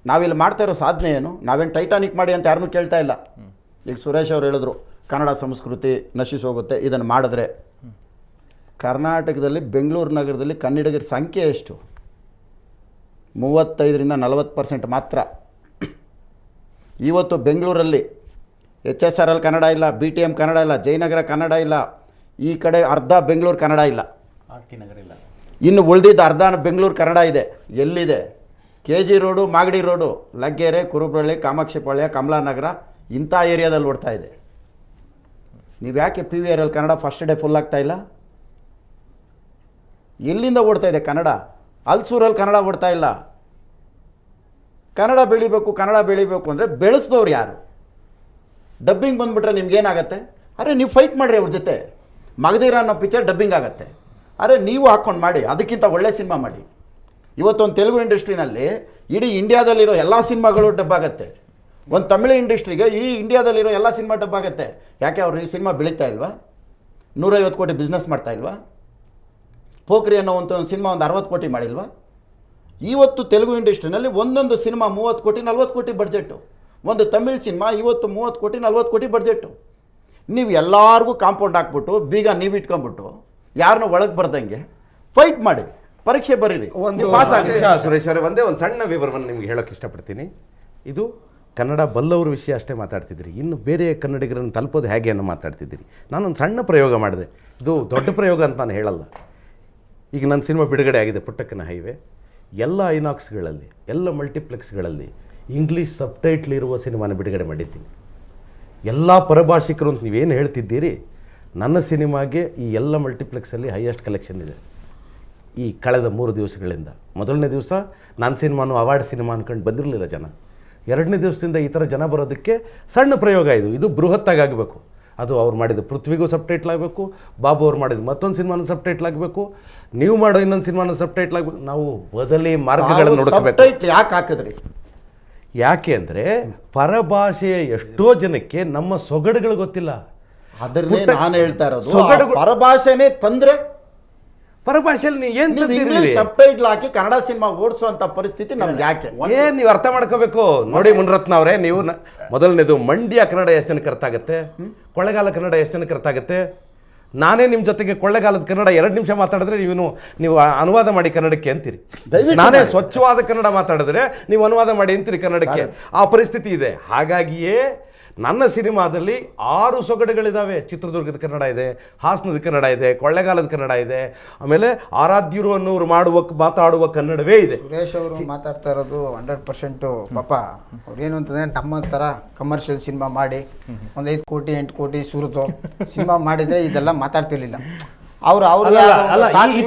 ನಾವಿಲ್ಲಿ ಮಾಡ್ತಾ ಇರೋ ಸಾಧನೆ ಏನು? ನಾವೇನು ಟೈಟಾನಿಕ್ ಮಾಡಿ ಅಂತ ಯಾರನ್ನೂ ಕೇಳ್ತಾ ಇಲ್ಲ. ಈಗ ಸುರೇಶ್ ಅವರು ಹೇಳಿದ್ರು ಕನ್ನಡ ಸಂಸ್ಕೃತಿ ನಶಿಸೋಗುತ್ತೆ ಇದನ್ನು ಮಾಡಿದ್ರೆ. ಕರ್ನಾಟಕದಲ್ಲಿ ಬೆಂಗಳೂರು ನಗರದಲ್ಲಿ ಕನ್ನಡಿಗರ ಸಂಖ್ಯೆ ಎಷ್ಟು? 35ರಿಂದ 40% ಮಾತ್ರ. ಇವತ್ತು ಬೆಂಗಳೂರಲ್ಲಿ HSRL ಕನ್ನಡ ಇಲ್ಲ, BTM ಕನ್ನಡ ಇಲ್ಲ, ಜಯನಗರ ಕನ್ನಡ ಇಲ್ಲ, ಈ ಕಡೆ ಅರ್ಧ ಬೆಂಗಳೂರು ಕನ್ನಡ ಇಲ್ಲ, RT ನಗರ ಇಲ್ಲ. ಇನ್ನು ಉಳಿದಿದ್ದ ಅರ್ಧ ಬೆಂಗಳೂರು ಕನ್ನಡ ಇದೆ. ಎಲ್ಲಿದೆ? KG road, Magadi road, Laggere, Kurubarahalli, Kamakshipalya, Kamalanagar ಇಂಥ ಏರಿಯಾದಲ್ಲಿ ಓಡ್ತಾ ಇದೆ. ನೀವು ಯಾಕೆ PVRL Kannada first day full ಆಗ್ತಾ ಇಲ್ಲ? ಎಲ್ಲಿಂದ ಓಡ್ತಾ ಇದೆ ಕನ್ನಡ? ಅಲ್ಸೂರಲ್ಲಿ ಕನ್ನಡ ಓಡ್ತಾ ಇಲ್ಲ. ಕನ್ನಡ ಬೆಳಿಬೇಕು ಅಂದರೆ ಬೆಳೆಸಿದವ್ರು ಯಾರು? ಡಬ್ಬಿಂಗ್ ಬಂದುಬಿಟ್ರೆ ನಿಮ್ಗೇನಾಗತ್ತೆ? ಅರೆ ನೀವು ಫೈಟ್ ಮಾಡಿರಿ ಅವ್ರ ಜೊತೆ. ಮಗಧೀರ ಅನ್ನೋ ಪಿಕ್ಚರ್ ಡಬ್ಬಿಂಗ್ ಆಗುತ್ತೆ. ಅರೆ ನೀವು ಹಾಕ್ಕೊಂಡು ಮಾಡಿ, ಅದಕ್ಕಿಂತ ಒಳ್ಳೆ ಸಿನಿಮಾ ಮಾಡಿ. ಇವತ್ತೊಂದು ತೆಲುಗು ಇಂಡಸ್ಟ್ರಿನಲ್ಲಿ ಇಡೀ ಇಂಡಿಯಾದಲ್ಲಿರೋ ಎಲ್ಲ ಸಿನಿಮಾಗಳು ಡಬ್ ಆಗುತ್ತೆ. ಒಂದು ತಮಿಳು ಇಂಡಸ್ಟ್ರಿಗೆ ಇಡೀ ಇಂಡಿಯಾದಲ್ಲಿರೋ ಎಲ್ಲ ಸಿನಿಮಾ ಡಬ್ ಆಗುತ್ತೆ. ಯಾಕೆ ಅವ್ರು ಈ ಸಿನಿಮಾ ಬೆಳೀತಾ ಇಲ್ವಾ? 150 ಕೋಟಿ ಬಿಸ್ನೆಸ್ ಮಾಡ್ತಾ ಇಲ್ವಾ? ಪೋಖ್ರಿ ಅನ್ನೋ ಒಂದು ಸಿನಿಮಾ ಒಂದು 60 ಕೋಟಿ ಮಾಡಿಲ್ವಾ? ಇವತ್ತು ತೆಲುಗು ಇಂಡಸ್ಟ್ರಿನಲ್ಲಿ ಒಂದೊಂದು ಸಿನಿಮಾ 30 ಕೋಟಿ 40 ಕೋಟಿ ಬಡ್ಜೆಟ್ಟು. ಒಂದು ತಮಿಳ್ ಸಿನಿಮಾ ಇವತ್ತು 30 ಕೋಟಿ 40 ಕೋಟಿ ಬಡ್ಜೆಟ್ಟು. ನೀವು ಎಲ್ಲರಿಗೂ ಕಾಂಪೌಂಡ್ ಹಾಕ್ಬಿಟ್ಟು ಬೀಗ ನೀವು ಇಟ್ಕೊಂಡ್ಬಿಟ್ಟು ಯಾರನ್ನೂ ಒಳಗೆ ಬರ್ದಂಗೆ ಫೈಟ್ ಮಾಡಿ, ಪರೀಕ್ಷೆ ಬರೀರಿ, ಪಾಸ್ ಆಗಿ. ಸುರೇಶ್ ಅವರೇ, ಒಂದೇ ಒಂದು ಸಣ್ಣ ವಿವರವನ್ನು ನಿಮ್ಗೆ ಹೇಳೋಕ್ಕೆ ಇಷ್ಟಪಡ್ತೀನಿ. ಇದು ಕನ್ನಡ ಬಲ್ಲವ್ರ ವಿಷಯ ಅಷ್ಟೇ ಮಾತಾಡ್ತಿದ್ದೀರಿ, ಇನ್ನು ಬೇರೆ ಕನ್ನಡಿಗರನ್ನು ತಲುಪೋದು ಹೇಗೆ ಅನ್ನೋ ಮಾತಾಡ್ತಿದ್ದೀರಿ. ನಾನೊಂದು ಸಣ್ಣ ಪ್ರಯೋಗ ಮಾಡಿದೆ, ಇದು ದೊಡ್ಡ ಪ್ರಯೋಗ ಅಂತ ನಾನು ಹೇಳಲ್ಲ. ಈಗ ನನ್ನ ಸಿನಿಮಾ ಬಿಡುಗಡೆ ಆಗಿದೆ, ಪುಟ್ಟಕ್ಕನ ಹೈವೇ. ಎಲ್ಲ ಐನಾಕ್ಸ್ಗಳಲ್ಲಿ, ಎಲ್ಲ ಮಲ್ಟಿಪ್ಲೆಕ್ಸ್ಗಳಲ್ಲಿ ಇಂಗ್ಲೀಷ್ ಸಬ್ಟೈಟ್ಲ್ ಇರುವ ಸಿನಿಮಾನ ಬಿಡುಗಡೆ ಮಾಡಿದ್ದೀನಿ. ಎಲ್ಲ ಪರಭಾಷಿಕರು ಅಂತ ನೀವೇನು ಹೇಳ್ತಿದ್ದೀರಿ, ನನ್ನ ಸಿನಿಮಾಗೆ ಈ ಎಲ್ಲ ಮಲ್ಟಿಪ್ಲೆಕ್ಸಲ್ಲಿ ಹೈಯೆಸ್ಟ್ ಕಲೆಕ್ಷನ್ ಇದೆ ಈ ಕಳೆದ 3 ದಿವಸಗಳಿಂದ. ಮೊದಲನೇ ದಿವಸ ನನ್ನ ಸಿನಿಮಾನು ಅವಾರ್ಡ್ ಸಿನಿಮಾ ಅಂದ್ಕೊಂಡು ಬಂದಿರಲಿಲ್ಲ ಜನ. 2ನೇ ದಿವಸದಿಂದ ಈ ಥರ ಜನ ಬರೋದಕ್ಕೆ ಸಣ್ಣ ಪ್ರಯೋಗ ಇದು ಬೃಹತ್ತಾಗಿ ಆಗಬೇಕು. ಅದು ಅವ್ರು ಮಾಡಿದ ಪೃಥ್ವಿಗೂ ಸಬ್ಟೈಟ್ಲ್ ಆಗಬೇಕು, ಬಾಬು ಅವ್ರು ಮಾಡಿದ ಮತ್ತೊಂದು ಸಿನಿಮಾನು ಸಬ್ಟೈಟ್ಲ್ ಆಗಬೇಕು, ನೀವು ಮಾಡೋ ಇನ್ನೊಂದು ಸಿನಿಮಾನು ಸಬ್ಟೈಟ್ಲ್ ಆಗಬೇಕು. ನಾವು ಬದಲಿ ಮಾರ್ಗಗಳನ್ನು ನೋಡ್ಕೋಬೇಕು. ಸಬ್ಟೈಟ್ಲ್ ಯಾಕೆ ಹಾಕಿದ್ರಿ? ಯಾಕೆ ಅಂದರೆ ಪರಭಾಷೆಯ ಎಷ್ಟೋ ಜನಕ್ಕೆ ನಮ್ಮ ಸೊಗಡುಗಳು ಗೊತ್ತಿಲ್ಲ. ಅದನ್ನೇ ನಾನು ಹೇಳ್ತಾ ಇರೋದು. ಸೊಗಡುಗಳು- ಪರಭಾಷೆನೇ ತಂದ್ರೆ ಪರಭಾಷೆಯಲ್ಲಿ ಏನು ಇಂಗ್ಲಿಷ್ ಸಬ್ಟೈಟ್ಲ್ ಹಾಕಿ ಕನ್ನಡ ಸಿನಿಮಾ ಓಡಿಸುವಂತ ಪರಿಸ್ಥಿತಿ ನಮ್ಗೆ ಯಾಕೆ? ಏನ್ ನೀವು ಅರ್ಥ ಮಾಡ್ಕೋಬೇಕು. ನೋಡಿ ಮುನಿರತ್ನ ಅವರೇ, ನೀವು ಮೊದಲನೇದು ಮಂಡ್ಯ ಕನ್ನಡ ಎಷ್ಟು ಜನಕ್ಕೆ ಅರ್ಥ ಆಗುತ್ತೆ, ಕೊಳ್ಳೆಗಾಲ ಕನ್ನಡ ಎಷ್ಟು ಜನಕ್ಕೆ ಅರ್ಥ ಆಗುತ್ತೆ. ನಾನೇ ನಿಮ್ಮ ಜೊತೆಗೆ ಕೊಳ್ಳೆಗಾಲದ ಕನ್ನಡ 2 ನಿಮಿಷ ಮಾತಾಡಿದ್ರೆ ನೀವು ಅನುವಾದ ಮಾಡಿ ಕನ್ನಡಕ್ಕೆ ಅಂತೀರಿ. ನಾನೇ ಸ್ವಚ್ಛವಾದ ಕನ್ನಡ ಮಾತಾಡಿದ್ರೆ ನೀವು ಅನುವಾದ ಮಾಡಿ ಅಂತೀರಿ ಕನ್ನಡಕ್ಕೆ. ಆ ಪರಿಸ್ಥಿತಿ ಇದೆ. ಹಾಗಾಗಿಯೇ ನನ್ನ ಸಿನಿಮಾದಲ್ಲಿ 6 ಸೊಗಡುಗಳಿದ್ದಾವೆ. ಚಿತ್ರದುರ್ಗದ ಕನ್ನಡ ಇದೆ, ಹಾಸನದ ಕನ್ನಡ ಇದೆ, ಕೊಳ್ಳೆಗಾಲದ ಕನ್ನಡ ಇದೆ, ಆಮೇಲೆ ಆರಾಧ್ಯರು ಅನ್ನೋರು ಮಾತಾಡುವ ಕನ್ನಡವೇ ಇದೆ. ಸುರೇಶ್ ಅವರು ಮಾತಾಡ್ತಾ ಇರೋದು 100% ಪಾಪ ಅವ್ರೇನು ಅಂತಂದರೆ ನಮ್ಮ ಥರ ಕಮರ್ಷಿಯಲ್ ಸಿನಿಮಾ ಮಾಡಿ ಒಂದು 5 ಕೋಟಿ 8 ಕೋಟಿ ಸುರಿದು ಸಿನಿಮಾ ಮಾಡಿದರೆ ಇದೆಲ್ಲ ಮಾತಾಡ್ತಿರ್ಲಿಲ್ಲ. ಅವ್ರು ಅಲ್ಲ, ಈ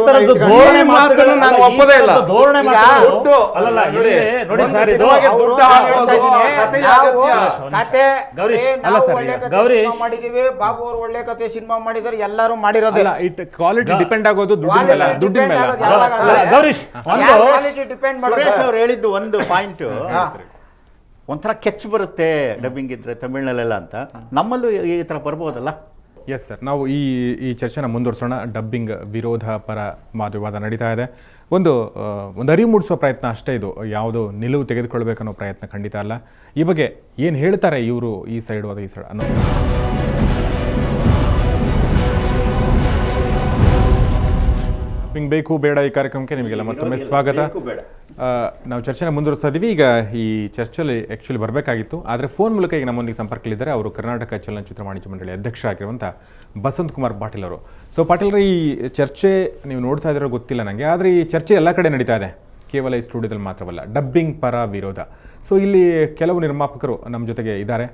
ಥರದ್ದು ಧೋರಣೆ ಮಾತುಗಳು ನಾನು ಒಪ್ಪೋದೇ ಇಲ್ಲ. ಧೋರಣೆ ಮಾತುಗಳು ದುಡ್ಡು ಅಲ್ಲಲ್ಲ, ನೋಡಿ, ನೋಡಿ ಒಂದು ಸರ್, ಇದು ಸಿನಿಮಾಗೆ ದುಡ್ಡು ಹಾಕೋದು ಕಥೆ ಕತೆ ಗೌರೀಶ್, ನಾವು ಸರ್, ಒಳ್ಳೆ ಕತೆ ಗೌರೀಶ್. ಸಿನಿಮಾ ಮಾಡಿದೀವಿ, ಬಾಬು ಅವರು ಒಳ್ಳೆ ಕತೆ ಸಿನಿಮಾ ಮಾಡಿದಾರೆ, ಎಲ್ಲರೂ ಮಾಡಿರೋದು. ಅಲ್ಲ, ಕ್ವಾಲಿಟಿ ಡಿಪೆಂಡ್ ಆಗೋದು ದುಡ್ಡಿನ ಮೇಲೆ, ದುಡ್ಡಿನ ಮೇಲೆ. ಗೌರೀಶ್, ಡಿಪೆಂಡ್ ಸುರೇಶ್ ಅವ್ರು ಹೇಳಿದ್ದು ಒಂದು ಪಾಯಿಂಟು, ಒಂಥರ ಕೆಚ್ ಬರುತ್ತೆ ಡಬ್ಬಿಂಗ್ ಇದ್ರೆ ತಮಿಳ್ನಲ್ಲೆಲ್ಲ ಅಂತ. ನಮ್ಮಲ್ಲೂ ಈ ಥರ ಬರ್ಬೋದಲ್ಲ? ಎಸ್ ಸರ್, ನಾವು ಈ ಚರ್ಚೆನ ಮುಂದುವರಿಸೋಣ. ಡಬ್ಬಿಂಗ್ ವಿರೋಧ ಪರ ವಾದ ನಡೀತಾ ಇದೆ. ಒಂದು ಅರಿವು ಮೂಡಿಸುವ ಪ್ರಯತ್ನ ಅಷ್ಟೇ ಇದು. ಯಾವುದು ನಿಲುವು ತೆಗೆದುಕೊಳ್ಬೇಕನ್ನೋ ಪ್ರಯತ್ನ ಖಂಡಿತ ಅಲ್ಲ. ಈ ಬಗ್ಗೆ ಏನು ಹೇಳ್ತಾರೆ ಇವರು, ಈ ಸೈಡ್ ಅಥವಾ ಈ ಸೈಡ್ ಅನ್ನೋ ಡಬ್ಬಿಂಗ್ ಬೇಕು ಬೇಡ ಈ ಕಾರ್ಯಕ್ರಮಕ್ಕೆ ನಿಮಗೆಲ್ಲ ಮತ್ತೊಮ್ಮೆ ಸ್ವಾಗತ. ನಾವು ಚರ್ಚೆನ ಮುಂದುವರಿಸ್ತಾ ಇದ್ದೀವಿ. ಈಗ ಈ ಚರ್ಚೆಯಲ್ಲಿ ಆ್ಯಕ್ಚುಲಿ ಬರಬೇಕಾಗಿತ್ತು, ಆದರೆ ಫೋನ್ ಮೂಲಕ ಈಗ ನಮ್ಮೊಂದಿಗೆ ಸಂಪರ್ಕದಲ್ಲಿದ್ದಾರೆ. ಅವರು ಕರ್ನಾಟಕ ಚಲನಚಿತ್ರ ವಾಣಿಜ್ಯ ಮಂಡಳಿ ಅಧ್ಯಕ್ಷರಾಗಿರುವಂಥ ಬಸಂತ್ ಕುಮಾರ್ ಪಾಟೀಲ್ ಅವರು. ಸೊ ಪಾಟೀಲ್ರ, ಈ ಚರ್ಚೆ ನೀವು ನೋಡ್ತಾ ಇದ್ದೀರೋ ಗೊತ್ತಿಲ್ಲ ನನಗೆ, ಆದರೆ ಈ ಚರ್ಚೆ ಎಲ್ಲ ಕಡೆ ನಡೀತಾ ಇದೆ, ಕೇವಲ ಈ ಸ್ಟುಡಿಯೋದಲ್ಲಿ ಮಾತ್ರವಲ್ಲ. ಡಬ್ಬಿಂಗ್ ಪರ ವಿರೋಧ. ಸೊ ಇಲ್ಲಿ ಕೆಲವು ನಿರ್ಮಾಪಕರು ನಮ್ಮ ಜೊತೆಗೆ ಇದ್ದಾರೆ.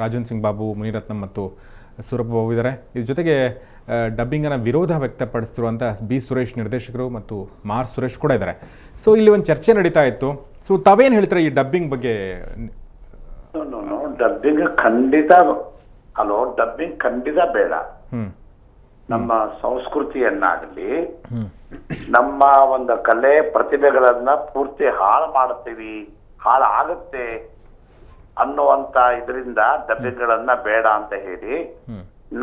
ರಾಜನ್ ಸಿಂಗ್ ಬಾಬು, ಮುನಿರತ್ನಂ ಮತ್ತು ಸೂರಪ್ಪ ಬಾಬು ಇದ್ದಾರೆ. ಇದ್ರ ಜೊತೆಗೆ ಡಬ್ಬಿಂಗನ್ನು ವಿರೋಧ ವ್ಯಕ್ತಪಡಿಸ್ತಿರುವಂಥ ಬಿ ಸುರೇಶ್ ನಿರ್ದೇಶಕರು ಮತ್ತು ಮಾರ್ ಸುರೇಶ್ ಕೂಡ ಇದ್ದಾರೆ. ಸೊ ಇಲ್ಲಿ ಒಂದು ಚರ್ಚೆ ನಡೀತಾ ಇತ್ತು. ಸೊ ತಾವೇನು ಹೇಳ್ತಾರೆ ಈ ಡಬ್ಬಿಂಗ್ ಬಗ್ಗೆ? ಡಬ್ಬಿಂಗ್ ಖಂಡಿತ ಡಬ್ಬಿಂಗ್ ಖಂಡಿತ ಬೇಡ. ನಮ್ಮ ಸಂಸ್ಕೃತಿಯನ್ನಾಗಲಿ ನಮ್ಮ ಒಂದು ಕಲೆ ಪ್ರತಿಭೆಗಳನ್ನ ಪೂರ್ತಿ ಹಾಳು ಮಾಡ್ತೀವಿ, ಹಾಳಾಗುತ್ತೆ ಅನ್ನುವಂತ ಇದರಿಂದ ಡಬ್ಬಿಂಗ್ಗಳನ್ನ ಬೇಡ ಅಂತ ಹೇಳಿ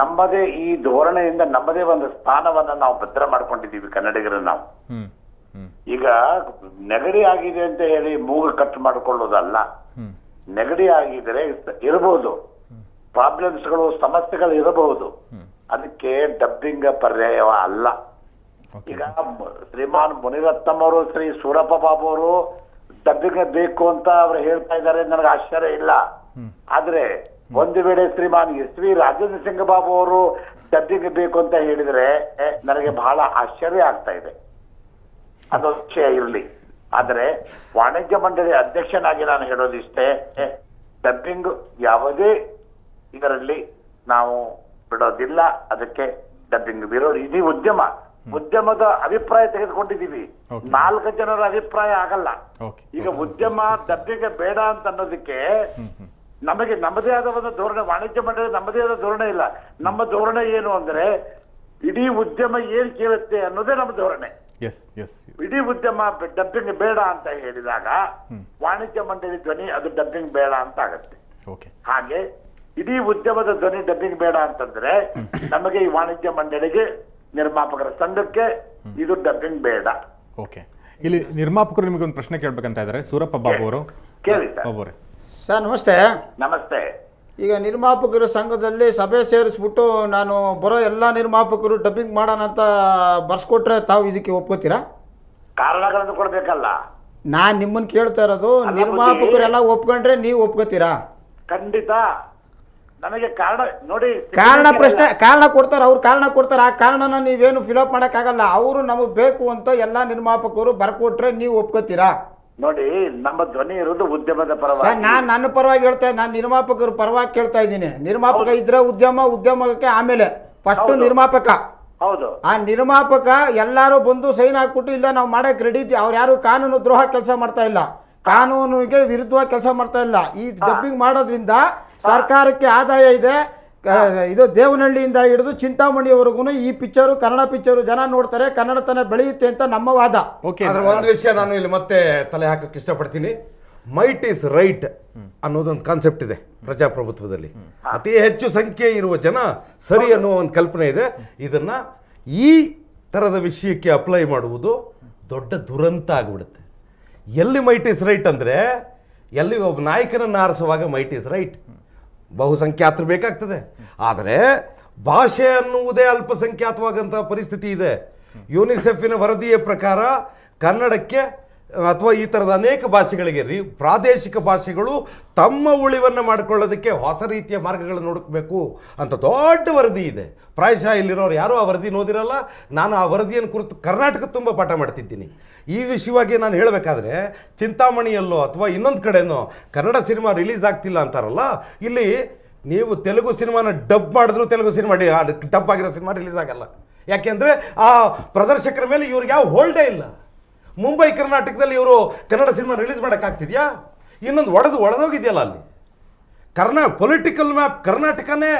ನಮ್ಮದೇ ಈ ಧೋರಣೆಯಿಂದ ನಮ್ಮದೇ ಒಂದು ಸ್ಥಾನವನ್ನ ನಾವು ಭದ್ರ ಮಾಡ್ಕೊಂಡಿದೀವಿ ಕನ್ನಡಿಗರು. ನಾವು ಈಗ ನೆಗಡಿ ಆಗಿದೆ ಅಂತ ಹೇಳಿ ಮೂಗು ಕಟ್ ಮಾಡಿಕೊಳ್ಳೋದಲ್ಲ. ನೆಗಡಿ ಆಗಿದ್ರೆ ಇರಬಹುದು, ಪ್ರಾಬ್ಲಮ್ಸ್ಗಳು ಸಮಸ್ಯೆಗಳು ಇರಬಹುದು, ಅದಕ್ಕೆ ಡಬ್ಬಿಂಗ್ ಪರ್ಯಾಯ ಅಲ್ಲ. ಈಗ ಶ್ರೀಮಾನ್ ಮುನಿರತ್ನಂ ಅವರು, ಶ್ರೀ ಸೂರಪ್ಪ ಬಾಬು ಅವರು ಡಬ್ಬಿಂಗ್ ಬೇಕು ಅಂತ ಅವ್ರು ಹೇಳ್ತಾ ಇದ್ದಾರೆ, ನನಗೆ ಆಶ್ಚರ್ಯ ಇಲ್ಲ. ಆದ್ರೆ ಒಂದು ವೇಳೆ ಶ್ರೀಮಾನ್ ಎಸ್.ವಿ. ರಾಜೇಂದ್ರ ಸಿಂಗ್ ಬಾಬು ಅವರು ಡಬ್ಬಿಂಗ್ ಬೇಕು ಅಂತ ಹೇಳಿದ್ರೆ ನನಗೆ ಬಹಳ ಆಶ್ಚರ್ಯ ಆಗ್ತಾ ಇದೆ. ಅದೊಂದು ವಿಷಯ ಇರಲಿ. ಆದ್ರೆ ವಾಣಿಜ್ಯ ಮಂಡಳಿ ಅಧ್ಯಕ್ಷನಾಗಿ ನಾನು ಹೇಳೋದಿಷ್ಟೇ, ಡಬ್ಬಿಂಗ್ ಯಾವುದೇ ಇದರಲ್ಲಿ ನಾವು ಬಿಡೋದಿಲ್ಲ. ಅದಕ್ಕೆ ಡಬ್ಬಿಂಗ್ ವಿರೋಧ. ಇದು ಉದ್ಯಮದ ಅಭಿಪ್ರಾಯ ತೆಗೆದುಕೊಂಡಿದ್ದೀವಿ. 4 ಜನರ ಅಭಿಪ್ರಾಯ ಆಗಲ್ಲ. ಈಗ ಉದ್ಯಮ ಡಬ್ಬಿಂಗ್ ಬೇಡ ಅಂತ ಅನ್ನೋದಕ್ಕೆ ನಮಗೆ ನಮ್ಮದೇ ಆದ ಒಂದು ಧೋರಣೆ, ವಾಣಿಜ್ಯ ಮಂಡಳಿ ನಮ್ಮದೇ ಆದ ಧೋರಣೆ ಇಲ್ಲ. ನಮ್ಮ ಧೋರಣೆ ಏನು ಅಂದ್ರೆ ಇಡೀ ಉದ್ಯಮ ಏನ್ ಕೇಳುತ್ತೆ ಅನ್ನೋದೇ ನಮ್ಮ ಧೋರಣೆ. ಇಡೀ ಉದ್ಯಮ ಡಬ್ಬಿಂಗ್ ಬೇಡ ಅಂತ ಹೇಳಿದಾಗ ವಾಣಿಜ್ಯ ಮಂಡಳಿ ಧ್ವನಿ ಅದು ಡಬ್ಬಿಂಗ್ ಬೇಡ ಅಂತ ಆಗತ್ತೆ. ಹಾಗೆ ಇಡೀ ಉದ್ಯಮದ ಧ್ವನಿ ಡಬ್ಬಿಂಗ್ ಬೇಡ ಅಂತಂದ್ರೆ ನಮಗೆ ಈ ವಾಣಿಜ್ಯ ಮಂಡಳಿಗೆ, ನಿರ್ಮಾಪಕರ ಸಂಘಕ್ಕೆ ಇದು ಡಬ್ಬಿಂಗ್ ಬೇಡ. ಇಲ್ಲಿ ನಿರ್ಮಾಪಕರು ನಿಮಗೆ ಒಂದು ಪ್ರಶ್ನೆ ಕೇಳ್ಬೇಕಂತ ಇದ್ದಾರೆ. ಸೂರಪ್ಪ ಬಾಬು ಅವರು ಕೇಳಿ ಸರ್. ನಮಸ್ತೆ. ನಮಸ್ತೆ. ಈಗ ನಿರ್ಮಾಪಕರ ಸಂಘದಲ್ಲಿ ಸಭೆ ಸೇರಿಸ್ಬಿಟ್ಟು ನಾನು ಬರೋ ಎಲ್ಲ ನಿರ್ಮಾಪಕರು ಡಬ್ಬಿಂಗ್ ಮಾಡೋಣ ಅಂತ ಬರ್ಸ್ಕೊಟ್ರೆ ತಾವು ಇದಕ್ಕೆ ಒಪ್ಕೋತೀರಾ? ಕಾರಣಗಳನ್ನು ಕೊಡ್ಬೇಕಲ್ಲ. ನಾನ್ ನಿಮ್ಮನ್ನ ಕೇಳ್ತಾ ಇರೋದು, ನಿರ್ಮಾಪಕರೆಲ್ಲ ಒಪ್ಕೊಂಡ್ರೆ ನೀವು ಒಪ್ಕೋತೀರಾ? ಖಂಡಿತ. ನಮಗೆ ಕಾರಣ ನೋಡಿ, ಕಾರಣ ಕೊಡ್ತಾರೆ, ಅವ್ರು ಕಾರಣ ಕೊಡ್ತಾರೆ. ಆ ಕಾರಣನ ನೀವೇನು ಫಿಲಪ್ ಮಾಡೋಕ್ಕಾಗಲ್ಲ. ಅವರು ನಮಗೆ ಬೇಕು ಅಂತ ಎಲ್ಲ ನಿರ್ಮಾಪಕರು ಬರ್ಕೊಟ್ರೆ ನೀವು ಒಪ್ಕೋತೀರಾ? ನೋಡಿ, ನಮ್ಮ ಧ್ವನಿ ಇರೋದು ಉದ್ಯಮದ ಪರವಾಗಿ. ನಾನು ನನ್ನ ಪರವಾಗಿ ಹೇಳ್ತಾ ನಾನು ನಿರ್ಮಾಪಕರ ಪರವಾಗಿ ಕೇಳ್ತಾ ಇದ್ದೀನಿ. ನಿರ್ಮಾಪಕ ಇದ್ರೆ ಉದ್ಯಮಕ್ಕೆ ಆಮೇಲೆ ಫಸ್ಟ್ ನಿರ್ಮಾಪಕ. ಹೌದು. ಆ ನಿರ್ಮಾಪಕ ಎಲ್ಲರೂ ಬಂದು ಸೈನ್ ಹಾಕ್ಬಿಟ್ಟು ಇಲ್ಲ ನಾವು ಮಾಡಕ್ಕೆ ರೆಡಿ ಇದ್ದೀವಿ. ಅವ್ರು ಯಾರು ಕಾನೂನು ದ್ರೋಹ ಕೆಲಸ ಮಾಡ್ತಾ ಇಲ್ಲ, ಕಾನೂನಿಗೆ ವಿರುದ್ಧವಾಗಿ ಕೆಲಸ ಮಾಡ್ತಾ ಇಲ್ಲ. ಈ ಡಬ್ಬಿಂಗ್ ಮಾಡೋದ್ರಿಂದ ಸರ್ಕಾರಕ್ಕೆ ಆದಾಯ ಇದೆ. ಇದು ದೇವನಹಳ್ಳಿಯಿಂದ ಹಿಡಿದು ಚಿಂತಾಮಣಿಯವರೆಗೂ ಈ ಪಿಕ್ಚರು ಕನ್ನಡ ಪಿಕ್ಚರು ಜನ ನೋಡ್ತಾರೆ, ಕನ್ನಡತನ ಬೆಳೆಯುತ್ತೆ ಅಂತ ನಮ್ಮ ವಾದ. ಓಕೆ, ಆದ್ರೆ ಒಂದು ವಿಷಯ ನಾನು ಇಲ್ಲಿ ಮತ್ತೆ ತಲೆ ಹಾಕಕ್ಕೆ ಇಷ್ಟಪಡ್ತೀನಿ. ಮೈಟ್ ಈಸ್ ರೈಟ್ ಅನ್ನೋದೊಂದು ಕಾನ್ಸೆಪ್ಟ್ ಇದೆ ಪ್ರಜಾಪ್ರಭುತ್ವದಲ್ಲಿ. ಅತಿ ಹೆಚ್ಚು ಸಂಖ್ಯೆ ಇರುವ ಜನ ಸರಿ ಅನ್ನುವ ಒಂದು ಕಲ್ಪನೆ ಇದೆ. ಇದನ್ನ ಈ ಥರದ ವಿಷಯಕ್ಕೆ ಅಪ್ಲೈ ಮಾಡುವುದು ದೊಡ್ಡ ದುರಂತ ಆಗಿಬಿಡುತ್ತೆ. ಎಲ್ಲಿ ಮೈಟ್ ಈಸ್ ರೈಟ್ ಅಂದರೆ, ಎಲ್ಲಿ ಒಬ್ಬ ನಾಯಕನನ್ನು ಆರಿಸುವಾಗ ಮೈಟ್ ಈಸ್ ರೈಟ್, ಬಹುಸಂಖ್ಯಾತರು ಬೇಕಾಗ್ತದೆ. ಆದರೆ ಭಾಷೆ ಅನ್ನುವುದೇ ಅಲ್ಪಸಂಖ್ಯಾತವಾಗಂಥ ಪರಿಸ್ಥಿತಿ ಇದೆ. ಯುನಿಸೆಫಿನ ವರದಿಯ ಪ್ರಕಾರ ಕನ್ನಡಕ್ಕೆ ಅಥವಾ ಈ ಥರದ ಅನೇಕ ಭಾಷೆಗಳಿಗೆ ಪ್ರಾದೇಶಿಕ ಭಾಷೆಗಳು ತಮ್ಮ ಉಳಿವನ್ನು ಮಾಡಿಕೊಳ್ಳೋದಕ್ಕೆ ಹೊಸ ರೀತಿಯ ಮಾರ್ಗಗಳನ್ನು ಹುಡುಕಬೇಕು ಅಂತ ದೊಡ್ಡ ವರದಿ ಇದೆ. ಪ್ರಾಯಶಃ ಇಲ್ಲಿರೋರು ಯಾರೂ ಆ ವರದಿ ಓದಿರಲ್ಲ. ನಾನು ಆ ವರದಿಯನ್ನು ಕುರಿತು ಕರ್ನಾಟಕ ತುಂಬ ಪಾಠ ಮಾಡ್ತಿದ್ದೀನಿ. ಈ ವಿಷಯವಾಗಿ ನಾನು ಹೇಳಬೇಕಾದ್ರೆ, ಚಿಂತಾಮಣಿಯಲ್ಲೋ ಅಥವಾ ಇನ್ನೊಂದು ಕಡೆನೋ ಕನ್ನಡ ಸಿನಿಮಾ ರಿಲೀಸ್ ಆಗ್ತಿಲ್ಲ ಅಂತಾರಲ್ಲ, ಇಲ್ಲಿ ನೀವು ತೆಲುಗು ಸಿನಿಮಾನ ಡಬ್ ಮಾಡಿದ್ರು ತೆಲುಗು ಸಿನಿಮಾ ಡಬ್ ಆಗಿರೋ ಸಿನಿಮಾ ರಿಲೀಸ್ ಆಗಲ್ಲ. ಯಾಕೆಂದರೆ ಆ ಪ್ರದರ್ಶಕರ ಮೇಲೆ ಇವ್ರಿಗೆ ಯಾವ ಹೋಲ್ಡೇ ಇಲ್ಲ. ಮುಂಬೈ ಕರ್ನಾಟಕದಲ್ಲಿ ಇವರು ಕನ್ನಡ ಸಿನಿಮಾ ರಿಲೀಸ್ ಮಾಡೋಕ್ಕಾಗ್ತಿದ್ಯಾ? ಇನ್ನೊಂದು ಒಡೆದೋಗಿದೆಯಲ್ಲ ಅಲ್ಲಿ. ಪೊಲಿಟಿಕಲ್ ಮ್ಯಾಪ್ ಕರ್ನಾಟಕನೇ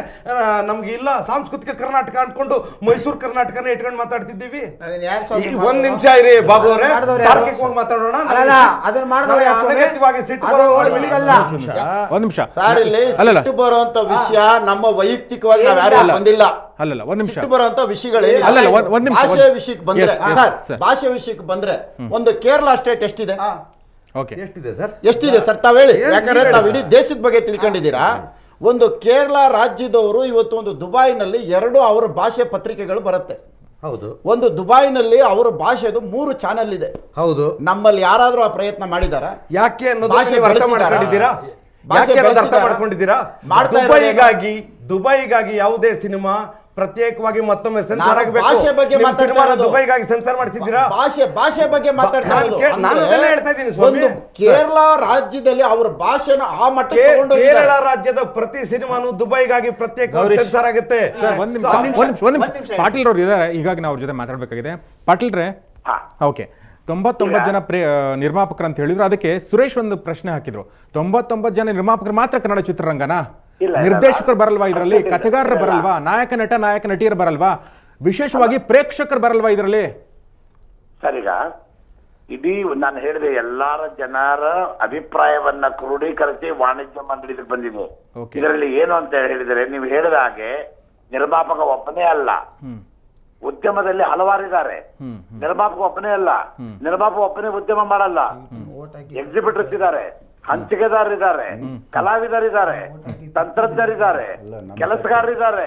ನಮ್ಗೆ ಇಲ್ಲ, ಸಾಂಸ್ಕೃತಿಕ ಕರ್ನಾಟಕ ಅಂದ್ಕೊಂಡು ಮೈಸೂರು ಕರ್ನಾಟಕನೇ ಇಟ್ಕೊಂಡು ಮಾತಾಡ್ತಿದ್ದೀವಿ. ಒಂದ್ ನಿಮಿಷ ಇರಿ ಬಾಬು ಅವರೇ, ತಾರ್ಕಿಕವಾಗಿ ಮಾತಾಡೋಣ. ಅನಗತ್ಯವಾಗಿ ಸಿಟ್ಟು ಒಂದ್ ನಿಮಿಷ ಸರ್, ಇಲ್ಲಿ ಸಿಟ್ಟು ಬರುವಂತ ವಿಷಯ ನಮ್ಮ ವೈಯಕ್ತಿಕವಾಗಿ ನಾವು ಯಾರು ಬಂದಿಲ್ಲ. ಅಲ್ಲಲ್ಲ, ಒಂದ್ ನಿಮಿಷ. ಸಿಟ್ಟು ಬರುವಂತ ವಿಷಯಗಳೇ ಒಂದ್ ನಿಮಿಷ. ಭಾಷೆಯ ವಿಷಯಕ್ಕೆ ಬಂದ್ರೆ ಸರ್, ಭಾಷೆಯ ವಿಷಯಕ್ಕೆ ಬಂದ್ರೆ ಒಂದು ಕೇರಳ ಸ್ಟೇಟ್ ಎಷ್ಟಿದೆ? ಓಕೆ, ಎಷ್ಟಿದೆ ಸರ್ ತಾವ್ ಹೇಳಿ. ಯಾಕಂದ್ರೆ ತಾವ್ ಇಡೀ ದೇಶದ ಬಗ್ಗೆ ತಿಳ್ಕೊಂಡಿದ್ದೀರಾ. ಒಂದು ಕೇರಳ ರಾಜ್ಯದವರು ಇವತ್ತು ಒಂದು ದುಬೈನಲ್ಲಿ 2 ಅವರ ಭಾಷೆ ಪತ್ರಿಕೆಗಳು ಬರುತ್ತೆ. ಹೌದು. ಒಂದು ದುಬೈನಲ್ಲಿ ಅವರ ಭಾಷೆದು 3 ಚಾನೆಲ್ ಇದೆ. ಹೌದು. ನಮ್ಮಲ್ಲಿ ಯಾರಾದ್ರೂ ಆ ಪ್ರಯತ್ನ ಮಾಡಿದಾರ? ಯಾಕೆ ಅನ್ನೋದು ಅರ್ಥ ಮಾಡ್ಕೊಂಡಿದ್ದೀರಾ? ದುಬೈಗಾಗಿ ಯಾವುದೇ ಸಿನಿಮಾ ಪ್ರತ್ಯೇಕವಾಗಿ ಮತ್ತೊಮ್ಮೆ ಸೆನ್ಸಾರ್ ಆಗಬೇಕು. ಭಾಷೆ ಬಗ್ಗೆ ದುಬೈಗಾಗಿ ಸೆನ್ಸಾರ್ ಮಾಡಿಸಿದ್ದೀರಾ? ಭಾಷೆ ಬಗ್ಗೆ ಮಾತಾಡ್ತಾ ಒಂದು ಕೇರಳ ರಾಜ್ಯದಲ್ಲಿ ಅವರ ಭಾಷೆನ ಆ ಮಟ್ಟಕ್ಕೆ ತಗೊಂಡು ಕೇರಳ ರಾಜ್ಯದ ಪ್ರತಿ ಸಿನಿಮಾನು ದುಬೈಗಾಗಿ ಪ್ರತ್ಯೇಕ ಸೆನ್ಸಾರ್ ಆಗುತ್ತೆ. ಒಂದ್ ನಿಮಿಷ. ಪಾಟೀಲ್ ರವ್ರು ಇದಾರೆ, ಹೀಗಾಗಿ ನಾವು ಅವ್ರ ಜೊತೆ ಮಾತಾಡ್ಬೇಕಾಗಿದೆ. ಪಾಟೀಲ್ರೆ, ಓಕೆ, 99 ಜನ ನಿರ್ಮಾಪಕರು ಅಂತ ಹೇಳಿದ್ರು. ಅದಕ್ಕೆ ಸುರೇಶ್ ಒಂದು ಪ್ರಶ್ನೆ ಹಾಕಿದ್ರು, 99 ಜನ ನಿರ್ಮಾಪಕರು ಮಾತ್ರ ಕನ್ನಡ ಚಿತ್ರರಂಗನ? ನಿರ್ದೇಶಕರು ಬರಲ್ವಾ ಇದರಲ್ಲಿ? ಕಥೆಗಾರರು ಬರಲ್ವಾ? ನಾಯಕ ನಟಿಯರು ಬರಲ್ವಾ? ವಿಶೇಷವಾಗಿ ಪ್ರೇಕ್ಷಕರು ಬರಲ್ವಾ ಇದರಲ್ಲಿ? ಸರ್, ಈಗ ಇಡೀ ನಾನು ಹೇಳಿದೆ ಎಲ್ಲಾರ ಜನರ ಅಭಿಪ್ರಾಯವನ್ನ ಕ್ರೋಢೀಕರಿಸಿ ವಾಣಿಜ್ಯ ಮಂಡಳಿಗೆ ಬಂದಿದೆ. ಇದರಲ್ಲಿ ಏನು ಅಂತ ಹೇಳಿದರೆ, ನೀವು ಹೇಳಿದ ಹಾಗೆ ನಿರ್ಮಾಪಕ ಒಬ್ಬನೇ ಅಲ್ಲ, ಉದ್ಯಮದಲ್ಲಿ ಹಲವಾರಿದ್ದಾರೆ. ನಿರ್ಮಾಪಕ ಒಬ್ಬನೇ ಅಲ್ಲ, ನಿರ್ಮಾಪಕ ಒಬ್ಬನೇ ಉದ್ಯಮ ಮಾಡಲ್ಲ. ಎಕ್ಸಿಬಿಟರ್ಸ್ ಇದ್ದಾರೆ, ಹಂಚಿಕೆದಾರರಿದ್ದಾರೆ, ಕಲಾವಿದರಿದ್ದಾರೆ, ತಂತ್ರಜ್ಞರಿದ್ದಾರೆ, ಕೆಲಸಗಾರರಿದ್ದಾರೆ.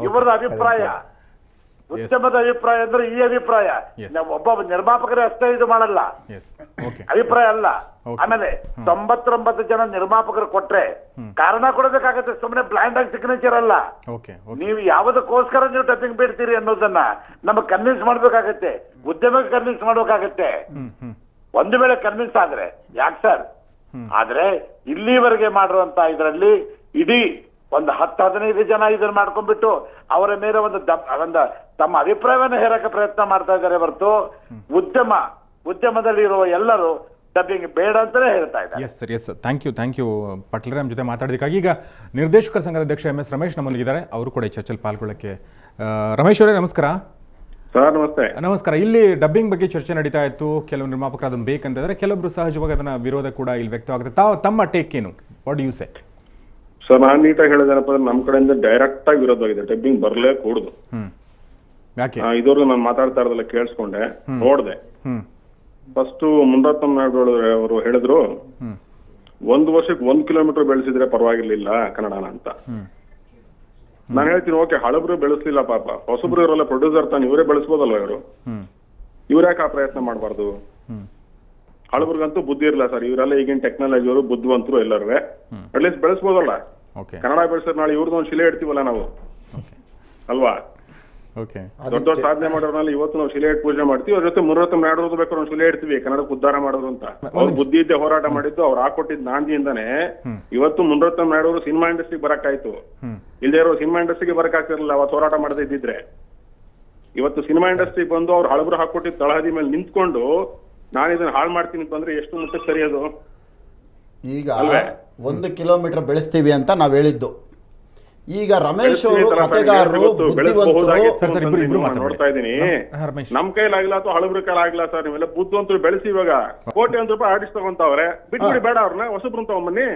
ಇವರದ ಅಭಿಪ್ರಾಯ, ಉದ್ಯಮದ ಅಭಿಪ್ರಾಯ ಅಂದ್ರೆ ಈ ಅಭಿಪ್ರಾಯ. ಒಬ್ಬ ನಿರ್ಮಾಪಕರೇ ಅಷ್ಟೇ ಇದು ಮಾಡಲ್ಲ, ಅಭಿಪ್ರಾಯ ಅಲ್ಲ. ಆಮೇಲೆ 99 ಜನ ನಿರ್ಮಾಪಕರು ಕೊಟ್ರೆ ಕಾರಣ ಕೊಡಬೇಕಾಗತ್ತೆ. ಸುಮ್ಮನೆ ಬ್ಲೈಂಡ್ ಆಗಿ ಸಿಗ್ನೇಚರ್ ಅಲ್ಲ. ನೀವು ಯಾವುದಕ್ಕೋಸ್ಕರ ನೀವು ಡಬ್ಬಿಂಗ್ ಬಿಡ್ತೀರಿ ಅನ್ನೋದನ್ನ ನಮಗೆ ಕನ್ವಿನ್ಸ್ ಮಾಡ್ಬೇಕಾಗತ್ತೆ, ಉದ್ಯಮಕ್ಕೆ ಕನ್ವಿನ್ಸ್ ಮಾಡ್ಬೇಕಾಗತ್ತೆ. ಒಂದು ವೇಳೆ ಕನ್ವಿನ್ಸ್ ಆದ್ರೆ ಯಾಕೆ ಸರ್? ಆದ್ರೆ ಇಲ್ಲಿವರೆಗೆ ಮಾಡಿರುವಂತ ಇದರಲ್ಲಿ ಇಡೀ ಒಂದು 10-15 ಜನ ಇದನ್ನ ಮಾಡ್ಕೊಂಡ್ಬಿಟ್ಟು ಅವರ ಮೇಲೆ ಒಂದು ತಮ್ಮ ಅಭಿಪ್ರಾಯವನ್ನು ಹೇರಕ್ಕೆ ಪ್ರಯತ್ನ ಮಾಡ್ತಾ ಇದ್ದಾರೆ ಹೊರತು ಉದ್ಯಮದಲ್ಲಿ ಇರುವ ಎಲ್ಲರೂ ಡಬ್ಬಿಂಗ್ ಬೇಡ ಅಂತಾನೆ ಹೇಳ್ತಾ ಇದ್ದಾರೆ. Yes sir, yes sir, thank you Patil ನಮ್ಮ ಜೊತೆ ಮಾತಾಡೋದಕ್ಕಾಗಿ. ಈಗ ನಿರ್ದೇಶಕರ ಸಂಘದ ಅಧ್ಯಕ್ಷ MS ರಮೇಶ್ ನಮ್ಮಲ್ಲಿದ್ದಾರೆ, ಅವರು ಕೂಡ ಈ ಚರ್ಚೆಯಲ್ಲಿ ಪಾಲ್ಗೊಳ್ಳಕ್ಕೆ. ರಮೇಶ್ ಅವರೇ ನಮಸ್ಕಾರ. ಸರ್ ನಮಸ್ತೆ. ನಮಸ್ಕಾರ. ಇಲ್ಲಿ ಡಬ್ಬಿಂಗ್ ಬಗ್ಗೆ ಚರ್ಚೆ ನಡೀತಾ ಇತ್ತು. ಕೆಲವು ನಿರ್ಮಾಪಕರು ಅದನ್ನು ಬೇಕಂತಿದ್ರೆ, ಕೆಲವೊಬ್ರು ಸಹಜವಾಗಿ ಅದನ್ನ ವಿರೋಧ ಕೂಡ ಇಲ್ಲಿ ವ್ಯಕ್ತವಾಗುತ್ತೆ. ತಮ್ಮ ಟೇಕ್ ಏನು? What do you say? Sir, ನಾನು ನೀಟಾಗಿ ಹೇಳಿದೇನಪ್ಪ ಅಂದ್ರೆ ನಮ್ಮ ಕಡೆಯಿಂದ ಡೈರೆಕ್ಟ್ ಆಗಿ ವಿರೋಧವಾಗಿದೆ. ಡಬ್ಬಿಂಗ್ ಬರಲೇ ಕೂಡುದು. ಯಾಕೆ? ಇದುವರೆಗೂ ನಾನು ಮಾತಾಡ್ತಾ ಇರೋದೆಲ್ಲ ಕೇಳಿಸ್ಕೊಂಡೆ, ನೋಡ್ದೆ. ಫಸ್ಟ್ ಮುಂದಾತ್ಮ ನಾಯ್ಡು ಅವರು ಹೇಳಿದ್ರು 1 ವರ್ಷಕ್ಕೆ 1 ಕಿಲೋಮೀಟರ್ ಬೆಳೆಸಿದ್ರೆ ಪರವಾಗಿರ್ಲಿಲ್ಲ ಕನ್ನಡನ ಅಂತ. ನಾನು ಹೇಳ್ತೀನಿ, ಓಕೆ, ಹಳಬ್ರು ಬೆಳೆಸ್ಲಿಲ್ಲ ಪಾಪ, ಹೊಸಬ್ರು ಇವರೆಲ್ಲ ಪ್ರೊಡ್ಯೂಸರ್ ತಾನೆ, ಇವರೇ ಬೆಳೆಸ್ಬೋದಲ್ವ ಇವರು? ಇವ್ರ್ಯಾಕೆ ಆ ಪ್ರಯತ್ನ ಮಾಡಬಾರ್ದು? ಹಳಬ್ರಿಗಂತೂ ಬುದ್ಧಿ ಇರಲ್ಲ ಸರ್, ಇವರೆಲ್ಲ ಈಗಿನ ಟೆಕ್ನಾಲಜಿ ಅವರು ಬುದ್ಧಿವಂತರು ಎಲ್ಲರೂ, ಅಟ್ಲೀಸ್ಟ್ ಬೆಳೆಸ್ಬೋದಲ್ಲ. ಕನ್ನಡ ಬೆಳೆಸಿದ್ರೆ ನಾಳೆ ಇವ್ರದ್ದು ಒಂದು ಶಿಲೆ ಇಡ್ತೀವಲ್ಲ ನಾವು, ಅಲ್ವಾ? ಓಕೆ. ದೊಡ್ಡ ದೊಡ್ಡ ಸಾಧನೆ ಮಾಡೋರ್ನಲ್ಲಿ ಇವತ್ತು ನಾವು ಶಿಲೆ ಇಟ್ಟು ಪೂಜೆ ಮಾಡ್ತೀವಿ. ಅವ್ರ ಜೊತೆ ಮುನ್ನೂರ ನಾಡೋದು ಬೇಕಾದ್ರೆ ಒಂದು ಶಿಲೆ ಇಡ್ತೀವಿ ಕನ್ನಡಕ್ಕೆ ಉದ್ಧಾರ ಮಾಡೋದು ಅಂತ. ಅವ್ರು ಬುದ್ಧಿ ಇದ್ದೆ ಹೋರಾಟ ಮಾಡಿದ್ದು, ಅವ್ರು ಹಾಕೊಟ್ಟಿದ್ ನಾಂದಿಯಿಂದಾನೆ ಇವತ್ತು ಮುನ್ನೂರ ನಾಡೋರು ಸಿನಿಮಾ ಇಂಡಸ್ಟ್ರಿಗೆ ಬರಕ್ಕಾಯ್ತು. ಇಲ್ಲದೆ ಇರೋ ಸಿನಿಮಾ ಇಂಡಸ್ಟ್ರಿಗೆ ಬರಕ್ಕಾಗ್ತಿರ್ಲಿಲ್ಲ ಅವತ್ತು ಹೋರಾಟ ಮಾಡದೇ ಇದ್ದಿದ್ರೆ. ಇವತ್ತು ಸಿನಿಮಾ ಇಂಡಸ್ಟ್ರಿಗೆ ಬಂದು ಅವ್ರು ಹಳಬರು ಹಾಕೊಟ್ಟಿದ್ ತಳಹದಿ ಮೇಲೆ ನಿಂತ್ಕೊಂಡು ನಾನು ಇದನ್ನ ಹಾಳು ಮಾಡ್ತೀನಿ ಬಂದ್ರೆ ಎಷ್ಟು ಮಟ್ಟಕ್ಕೆ ಸರಿ ಅದು? ಈಗ 1 ಕಿಲೋಮೀಟರ್ ಬೆಳೆಸ್ತೀವಿ ಅಂತ ನಾವು ಹೇಳಿದ್ದು. ಈಗ ರಮೇಶ್ ಅವರು ಕತೆಗಾರರು, ನೋಡ್ತಾ ಇದೀನಿ. ನಮ್ ಕೈಲಾಗಿಲ್ಲ ಅಥವಾ ಹಳಬ್ರ ಕೈಲಾಗಿಲ್ಲ ಸರ್. ನೀವೆಲ್ಲ ಬುದ್ಧಿವಂತರು ಬೆಳೆಸಿ ಇವಾಗ ಕೋಟಿ ರೂಪಾಯಿ ಆರ್ಟಿಸ್ಟ್ ತಗೊಂತಾವ್ರೆ. ಬಿಟ್ಬಿಡಿ, ಬೇಡ ಅವ್ರನ್ನ ಹೊಸಬ್ರು ತಗೊಂಬನ್ನಿ.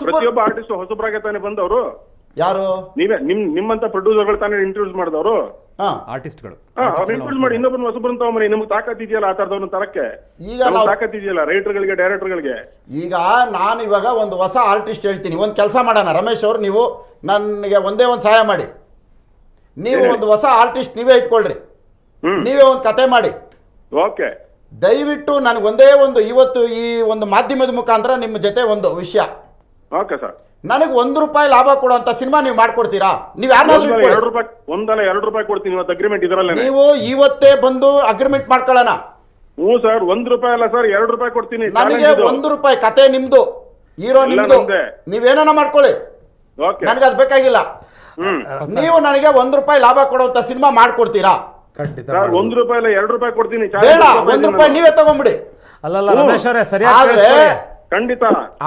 ಪ್ರತಿಯೊಬ್ಬ ಆರ್ಟಿಸ್ಟ್ ಹೊಸಬ್ರಾಗೆ ತಾನೇ ಬಂದವರು. ಯಾರು? ನೀವೇ ನಿಮ್ಮಂತ ಪ್ರೊಡ್ಯೂಸರ್ಗಳು ತಾನೇ ಇಂಟ್ರೊಡ್ಯೂಸ್ ಮಾಡಿದವರು, ಆರ್ಟಿಸ್ಟ್ಗಳು. ಇಂಟ್ರೊಡ್ಯೂಸ್ ಮಾಡಿ ಇನ್ನೊಬ್ಬರು ಹೊಸಬ್ರನ್ನ ತಗೊಂಬನ್ನಿ. ನಿಮ್ಗೆ ತಾಕತ್ ಇದೆಯಲ್ಲ ಆ ತರದವ್ರನ್ನ ತರಕ್ಕೆ? ಈಗ ತಾಕತ್ ಇದೆಯಲ್ಲ ರೈಟರ್ಗಳಿಗೆ, ಡೈರೆಕ್ಟರ್ಗಳಿಗೆ. ಈಗ ನಾನು ಇವಾಗ ಒಂದು ಹೊಸ ಆರ್ಟಿಸ್ಟ್ ಹೇಳ್ತೀನಿ, ಒಂದು ಕೆಲಸ ಮಾಡೋಣ ರಮೇಶ್ ಅವರು, ನೀವು ನನಗೆ ಒಂದೇ ಒಂದು ಸಹಾಯ ಮಾಡಿ. ನೀವು ಒಂದು ಹೊಸ ಆರ್ಟಿಸ್ಟ್ ನೀವೇ ಇಟ್ಕೊಳ್ರಿ, ನೀವೇ ಒಂದು ಕತೆ ಮಾಡಿ. ಓಕೆ, ದಯವಿಟ್ಟು ನನಗೆ ಒಂದೇ ಒಂದು ಇವತ್ತು ಈ ಒಂದು ಮಾಧ್ಯಮದ ಮುಖಾಂತರ ನಿಮ್ಮ ಜೊತೆ ಒಂದು ವಿಷಯ. ಓಕೆ ಸರ್, ನನಗೆ ₹1 ಲಾಭ ಕೊಡುವಂತ ಸಿನಿಮಾ ನೀವು ಮಾಡ್ಕೊಡ್ತೀರಾ? ನೀವು ಯಾರನ್ನಾದ್ರೂ ಒಂದಲ್ಲ ₹2 ಕೊಡ್ತೀನಿ ಇವತ್ತು ಅಗ್ರಿಮೆಂಟ್ ಇದರಲ್ಲ. ನೀವು ಇವತ್ತೇ ಬಂದು ಅಗ್ರಿಮೆಂಟ್ ಮಾಡ್ಕೊಳ್ಳೋಣ. ಹ್ಞೂ ಸರ್, ₹1 ಅಲ್ಲ ಸರ್, ₹2 ಕೊಡ್ತೀನಿ. ನನಗೆ ₹1 ಕತೆ ನಿಮ್ದು, ಹೀರೋ ನಿಮ್ದು, ನೀವೇನ ಮಾಡ್ಕೊಳ್ಳಿ, ನನಗೆ ಅದು ಬೇಕಾಗಿಲ್ಲ. ನೀವು ನನಗೆ ₹1 ಲಾಭ ಕೊಡುವಂತ ಸಿನಿಮಾ ಮಾಡ್ಕೊಡ್ತೀರಾ? ₹1 ಇಲ್ಲ ₹2 ಕೊಡ್ತೀನಿ. ಬೇಡ, ₹1 ನೀವೇ ತಗೊಂಡ್ಬಿಡಿ. ಅಲ್ಲಲ್ಲ ರಮೇಶ್ ಅವರೇ, ಸರಿಯಾಗಿ ಖಂಡಿತ.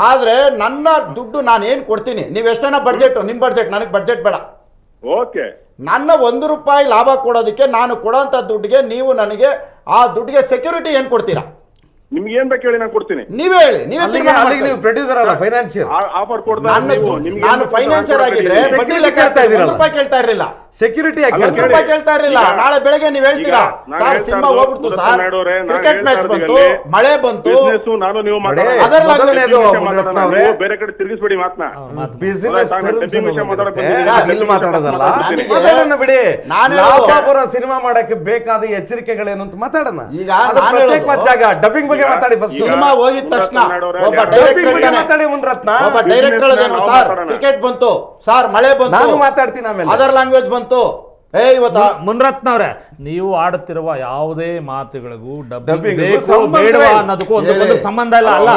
ಆದ್ರೆ ನನ್ನ ದುಡ್ಡು ನಾನು ಏನ್ ಕೊಡ್ತೀನಿ, ನೀವು ಎಷ್ಟನ ಬಡ್ಜೆಟ್, ನಿಮ್ ಬಡ್ಜೆಟ್, ನನಗೆ ಬಡ್ಜೆಟ್ ಬೇಡ. ಓಕೆ, ನನ್ನ ₹1 ಲಾಭ ಕೊಡೋದಕ್ಕೆ ನಾನು ಕೊಡೋಂತ ದುಡ್ಡಿಗೆ ನೀವು ನನಗೆ ಆ ದುಡ್ಡಿಗೆ ಸೆಕ್ಯೂರಿಟಿ ಏನ್ ಕೊಡ್ತೀರಾ? ನಿಮ್ಗೆ ಏನ್ ಬೇಕು ಹೇಳಿ ನಾನು ಕೊಡ್ತೀನಿ. ನೀವೇ ಹೇಳಿ, ನೀವೇ ನೀವು ಪ್ರೊಡ್ಯೂಸರ್ ಅಲ್ಲ, ಫೈನಾನ್ಷಿಯರ್. ಆಫರ್ ಕೊಡ್ತಾ ನಾನು ಫೈನಾನ್ಷಿಯರ್ ಆಗಿದ್ರೆ ಬಡ್ಡಿ ಲೆಕ್ಕ ₹1 ಕೇಳ್ತಾ ಇರಲಿಲ್ಲ, ಸೆಕ್ಯೂರಿಟಿ ₹1 ಕೇಳ್ತಾ ಇರಲಿಲ್ಲ. ನಾಳೆ ಬೆಳಗ್ಗೆ ನೀವು ಹೇಳ್ತೀರಾ ಸರ್ ಸಿನಿಮಾ ಹೋಗ್ಬಿಡ್ತು ಸರ್, ಕ್ರಿಕೆಟ್ ಮ್ಯಾಚ್ ಬಂತು, ಮಳೆ ಬಂತು, ಬೇರೆ ಕಡೆ ತಿರುಗಿಸ್ಬೇಡಿ ಮಾತನ್ನ. ಬಿಡಿ, ಸಿನಿಮಾ ಮಾಡಕ್ಕೆ ಬೇಕಾದ ಎಚ್ಚರಿಕೆಗಳೇನು ಅಂತ ಮಾತಾಡೋಣ. ಈಗ ಜಾಗ ಡಬ್ಬಿಂಗ್ ಬಗ್ಗೆ ಮಾತಾಡಿ. ಫಸ್ಟ್ ಸಿನಿಮಾ ಹೋಗಿದ ತಕ್ಷಣ ಒಬ್ಬ ಡೈರೆಕ್ಟರ್ ಸರ್ ಕ್ರಿಕೆಟ್ ಬಂತು ಸರ್, ಮಳೆ ಬಂತು, ನಾನು ಮಾತಾಡ್ತೀನಿ ಆಮೇಲೆ, ಅದರ್ ಲ್ಯಾಂಗ್ವೇಜ್ ಬಂತು. ಮುನ್ರತ್ನ ಅವರೇ, ನೀವು ಆಡುತ್ತಿರುವ ಯಾವುದೇ ಮಾತುಗಳಿಗೂ ಡಬ್ಬಿಂಗ್ ಬೇಕು ಬೇಡವಾ ಅನ್ನೋದಕ್ಕೂ ಒಂದು ಸಂಬಂಧ ಇಲ್ಲ. ಅಲ್ಲ,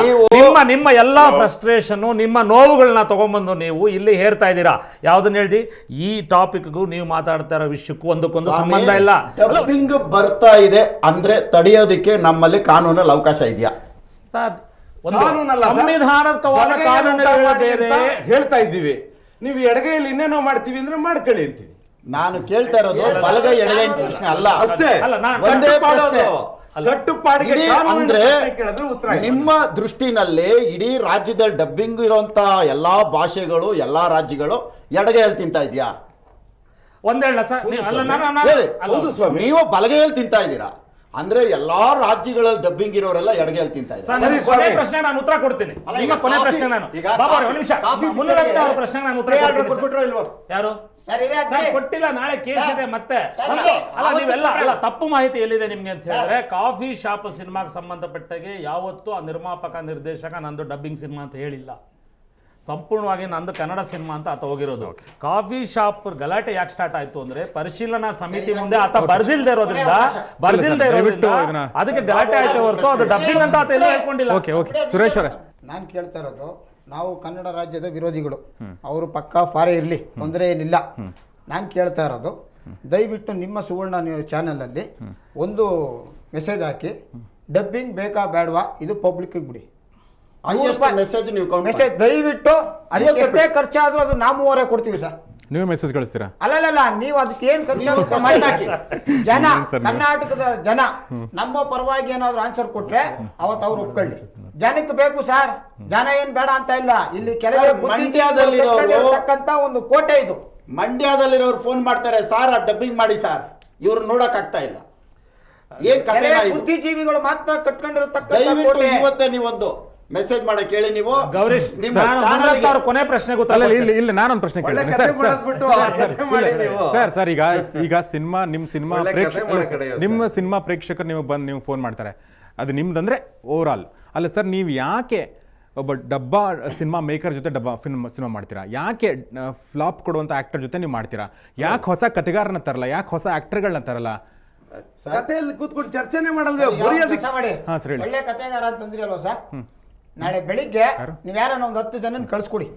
ನಿಮ್ಮ ಎಲ್ಲಾ ಫ್ರಸ್ಟ್ರೇಷನ್, ನಿಮ್ಮ ನೋವುಗಳನ್ನ ತಗೊಂಡ್ಬಂದು ನೀವು ಇಲ್ಲಿ ಹೇರ್ತಾ ಇದ್ದೀರಾ. ಯಾವ್ದನ್ನ ಹೇಳಿ, ಈ ಟಾಪಿಕ್ಗೂ ನೀವು ಮಾತಾಡ್ತಾ ಇರೋ ವಿಷಯಕ್ಕೂ ಒಂದಕ್ಕೊಂದು ಸಂಬಂಧ ಇಲ್ಲ. ಡಬ್ಬಿಂಗ್ ಬರ್ತಾ ಇದೆ ಅಂದ್ರೆ ತಡೆಯೋದಕ್ಕೆ ನಮ್ಮಲ್ಲಿ ಕಾನೂನಲ್ಲಿ ಅವಕಾಶ ಇದೆಯಾ ಸರ್? ಸಂವಿಧಾನಕವಾದ ಕಾನೂನುಗಳು ಬೇರೆ ಹೇಳ್ತಾ ಇದ್ದೀವಿ. ನೀವು ಎಡಗೈಯಲ್ಲಿ ಇನ್ನೇನೋ ಮಾಡ್ತೀವಿ ಅಂದ್ರೆ ಮಾಡ್ಕೊಳ್ಳಿ ಅಂತೀವಿ. ನಾನು ಕೇಳ್ತಾ ಇರೋದು ಬಲಗೈ ಎಡಗೈ ಪ್ರಶ್ನೆ ಅಲ್ಲ, ಅಷ್ಟೇ. ಒಂದೇ ಪ್ರಶ್ನೆ. ಅಂದ್ರೆ ಉತ್ತರ ನಿಮ್ಮ ದೃಷ್ಟಿನಲ್ಲಿ ಇಡೀ ರಾಜ್ಯದಲ್ಲಿ ಡಬ್ಬಿಂಗ್ ಇರುವಂತ ಎಲ್ಲಾ ಭಾಷೆಗಳು, ಎಲ್ಲಾ ರಾಜ್ಯಗಳು ಎಡಗೈಯಲ್ಲಿ ತಿಂತಾ ಇದೆಯಾ? ಒಂದೇಳ ಸರ್, ಹೌದು ಸ್ವಾಮಿ, ನೀವು ಬಲಗೈಯಲ್ಲಿ ತಿಂತಾ ಇದ್ದೀರಾ ಅಂದ್ರೆ ಎಲ್ಲಾ ರಾಜ್ಯಗಳಲ್ಲಿ ಡಬ್ಬಿಂಗ್ ಇರೋರೆಲ್ಲ ಎಡಗೈಯಲ್ಲಿ ತಿಂತಾ ಇದ್ದಾರೆ. ಪ್ರಶ್ನೆ ನಾನು ಉತ್ತರ ಕೊಡ್ತೀನಿ. ನಿಮ್ಮ ಕೊನೆ ಪ್ರಶ್ನೆ ನಾನು ನಿಮಿಷ ಪ್ರಶ್ನೆ ನಾನು ಉತ್ತರ ಯಾರು ಸರ್ ಕೊಟ್ಟಿಲ್ಲ. ನಾಳೆ ಕೇಸ್ ಇದೆ ಮತ್ತೆ. ಅಲ್ಲ, ನೀವೆಲ್ಲ ಅಲ್ಲ, ತಪ್ಪು ಮಾಹಿತಿ ಎಲ್ಲಿದೆ ನಿಮ್ಗೆ ಅಂತ ಹೇಳಿದ್ರೆ, ಕಾಫಿ ಶಾಪ್ ಸಿನಿಮಾಗೆ ಸಂಬಂಧಪಟ್ಟಾಗೆ ಯಾವತ್ತೂ ಆ ನಿರ್ಮಾಪಕ ನಿರ್ದೇಶಕ ನಂದು ಡಬ್ಬಿಂಗ್ ಸಿನಿಮಾ ಅಂತ ಹೇಳಿಲ್ಲ. ಸಂಪೂರ್ಣವಾಗಿ ನಂದು ಕನ್ನಡ ಸಿನಿಮಾ ಅಂತ ಆತ ಹೋಗಿರೋದು. ಕಾಫಿ ಶಾಪ್ ಗಲಾಟೆ ಯಾಕೆ ಸ್ಟಾರ್ಟ್ ಆಯ್ತು ಅಂದ್ರೆ, ಪರಿಶೀಲನಾ ಸಮಿತಿ ಮುಂದೆ ಆತ ಬರ್ದಿಲ್ದೇ ಇರೋದ್ರಿಂದ ಅದಕ್ಕೆ ಗಲಾಟೆ ಆಯ್ತು ಹೊರತು ಅದು ಡಬ್ಬಿಂಗ್ ಅಂತ ಆತ ಎಲ್ಲೂ ಹೇಳ್ಕೊಂಡಿಲ್ಲ. ಸುರೇಶ್ ಅವರೇ, ನಾನು ಕೇಳ್ತಾ ಇರೋದು, ನಾವು ಕನ್ನಡ ರಾಜ್ಯದ ವಿರೋಧಿಗಳು, ಅವರು ಪಕ್ಕಾ ಫಾರೆ ಇರಲಿ, ತೊಂದರೆ ಏನಿಲ್ಲ. ನಾನು ಕೇಳ್ತಾ ಇರೋದು, ದಯವಿಟ್ಟು ನಿಮ್ಮ ಸುವರ್ಣ ಚಾನಲಲ್ಲಿ ಒಂದು ಮೆಸೇಜ್ ಹಾಕಿ, ಡಬ್ಬಿಂಗ್ ಬೇಕಾ ಬೇಡವಾ ಇದು ಪಬ್ಲಿಕ್ ಬಿಡಿ. ಮೆಸೇಜ್ ದಯವಿಟ್ಟು, ಅದಕ್ಕೆ ಖರ್ಚಾದ್ರೂ ಅದು ನಾವು ಕೊಡ್ತೀವಿ ಸರ್. ನೀವೇ ಮೆಸೇಜ್ ಕಳಿಸ್ತೀರಾ? ಅಲ್ಲಲ್ಲ, ನೀವು ಅದಕ್ಕೆ ಏನ್ ಖರ್ಚಾಗುತ್ತೆ ಜನ, ಕರ್ನಾಟಕದ ಜನ ನಮ್ಮ ಪರವಾಗಿ ಏನಾದ್ರು ಆನ್ಸರ್ ಕೊಟ್ರೆ ಅವತ್ತು ಅವ್ರು ಒಪ್ಕೊಳ್ಳಿ. ಜನಕ್ಕೆ ಬೇಕು ಸರ್, ಜನ ಏನ್ ಬೇಡ ಅಂತ ಇಲ್ಲ. ಇಲ್ಲಿ ಕೆಲವೇ ಮಂಡ್ಯದಲ್ಲಿರತಕ್ಕಂತ ಒಂದು ಕೋಟೆ ಇದು. ಮಂಡ್ಯದಲ್ಲಿರೋರು ಫೋನ್ ಮಾಡ್ತಾರೆ, ಸಾರ್ ಡಬ್ಬಿಂಗ್ ಮಾಡಿ ಸಾರ್, ಇವ್ರು ನೋಡಕ್ ಆಗ್ತಾ ಇಲ್ಲ. ಏನ್ ಕತೆ? ಬುದ್ಧಿಜೀವಿಗಳು ಮಾತ್ರ ಕಟ್ಕೊಂಡಿರತಕ್ಕಂತ ಇವತ್ತೇ ನೀವೊಂದು ಮೆಸೇಜ್ ಮಾಡಕ್ ಹೇಳಿ. ನೀವು ಗೌರೀಶ್, ಕೊನೆ ಪ್ರಶ್ನೆ ಗೊತ್ತಲ್ಲ. ಇಲ್ಲಿ ನಾನೊಂದು ಪ್ರಶ್ನೆ ಕೇಳ್ತೀನಿ ಸರ್. ಈಗ ಸಿನಿಮಾ, ನಿಮ್ಮ ಸಿನಿಮಾ ಪ್ರೇಕ್ಷಕರು ನೀವು ಬಂದು ನೀವು ಫೋನ್ ಮಾಡ್ತಾರೆ, ಅದು ನಿಮ್ದಂದ್ರೆ ಓವರ್ ಆಲ್ ಅಲ್ಲ ಸರ್. ನೀವು ಯಾಕೆ ಒಬ್ಬ ಡಬ್ಬಾ ಸಿನಿಮಾ ಮೇಕರ್ ಜೊತೆ ಡಬ್ಬಾ ಸಿನಿಮಾ ಮಾಡ್ತೀರಾ? ಯಾಕೆ ಫ್ಲಾಪ್ ಕೊಡುವಂಥ ಆ್ಯಕ್ಟರ್ ಜೊತೆ ನೀವು ಮಾಡ್ತೀರಾ? ಯಾಕೆ ಹೊಸ ಕತೆಗಾರನ ತರಲ್ಲ? ಯಾಕೆ ಹೊಸ ಆ್ಯಕ್ಟರ್ಗಳನ್ನ ತರಲ್ಲ? ಕಥೆಯಲ್ಲಿ ಕೂತ್ಕೊಂಡು ಚರ್ಚೆನೆ ಮಾಡಲ್ವೇ? ಕೆಲಸ ಮಾಡಿ, ಹಾಂ ಸರ್ ಹೇಳಿ. ಒಳ್ಳೆ ಕತೆಗಾರ ಅಂತಂದ್ರಿ ಅಲ್ವಾ ಸರ್? ನಾಳೆ ಬೆಳಿಗ್ಗೆ ನೀವು ಯಾರನ್ನ ಒಂದು 10 ಜನನ ಕಳಿಸ್ಕೊಡಿ,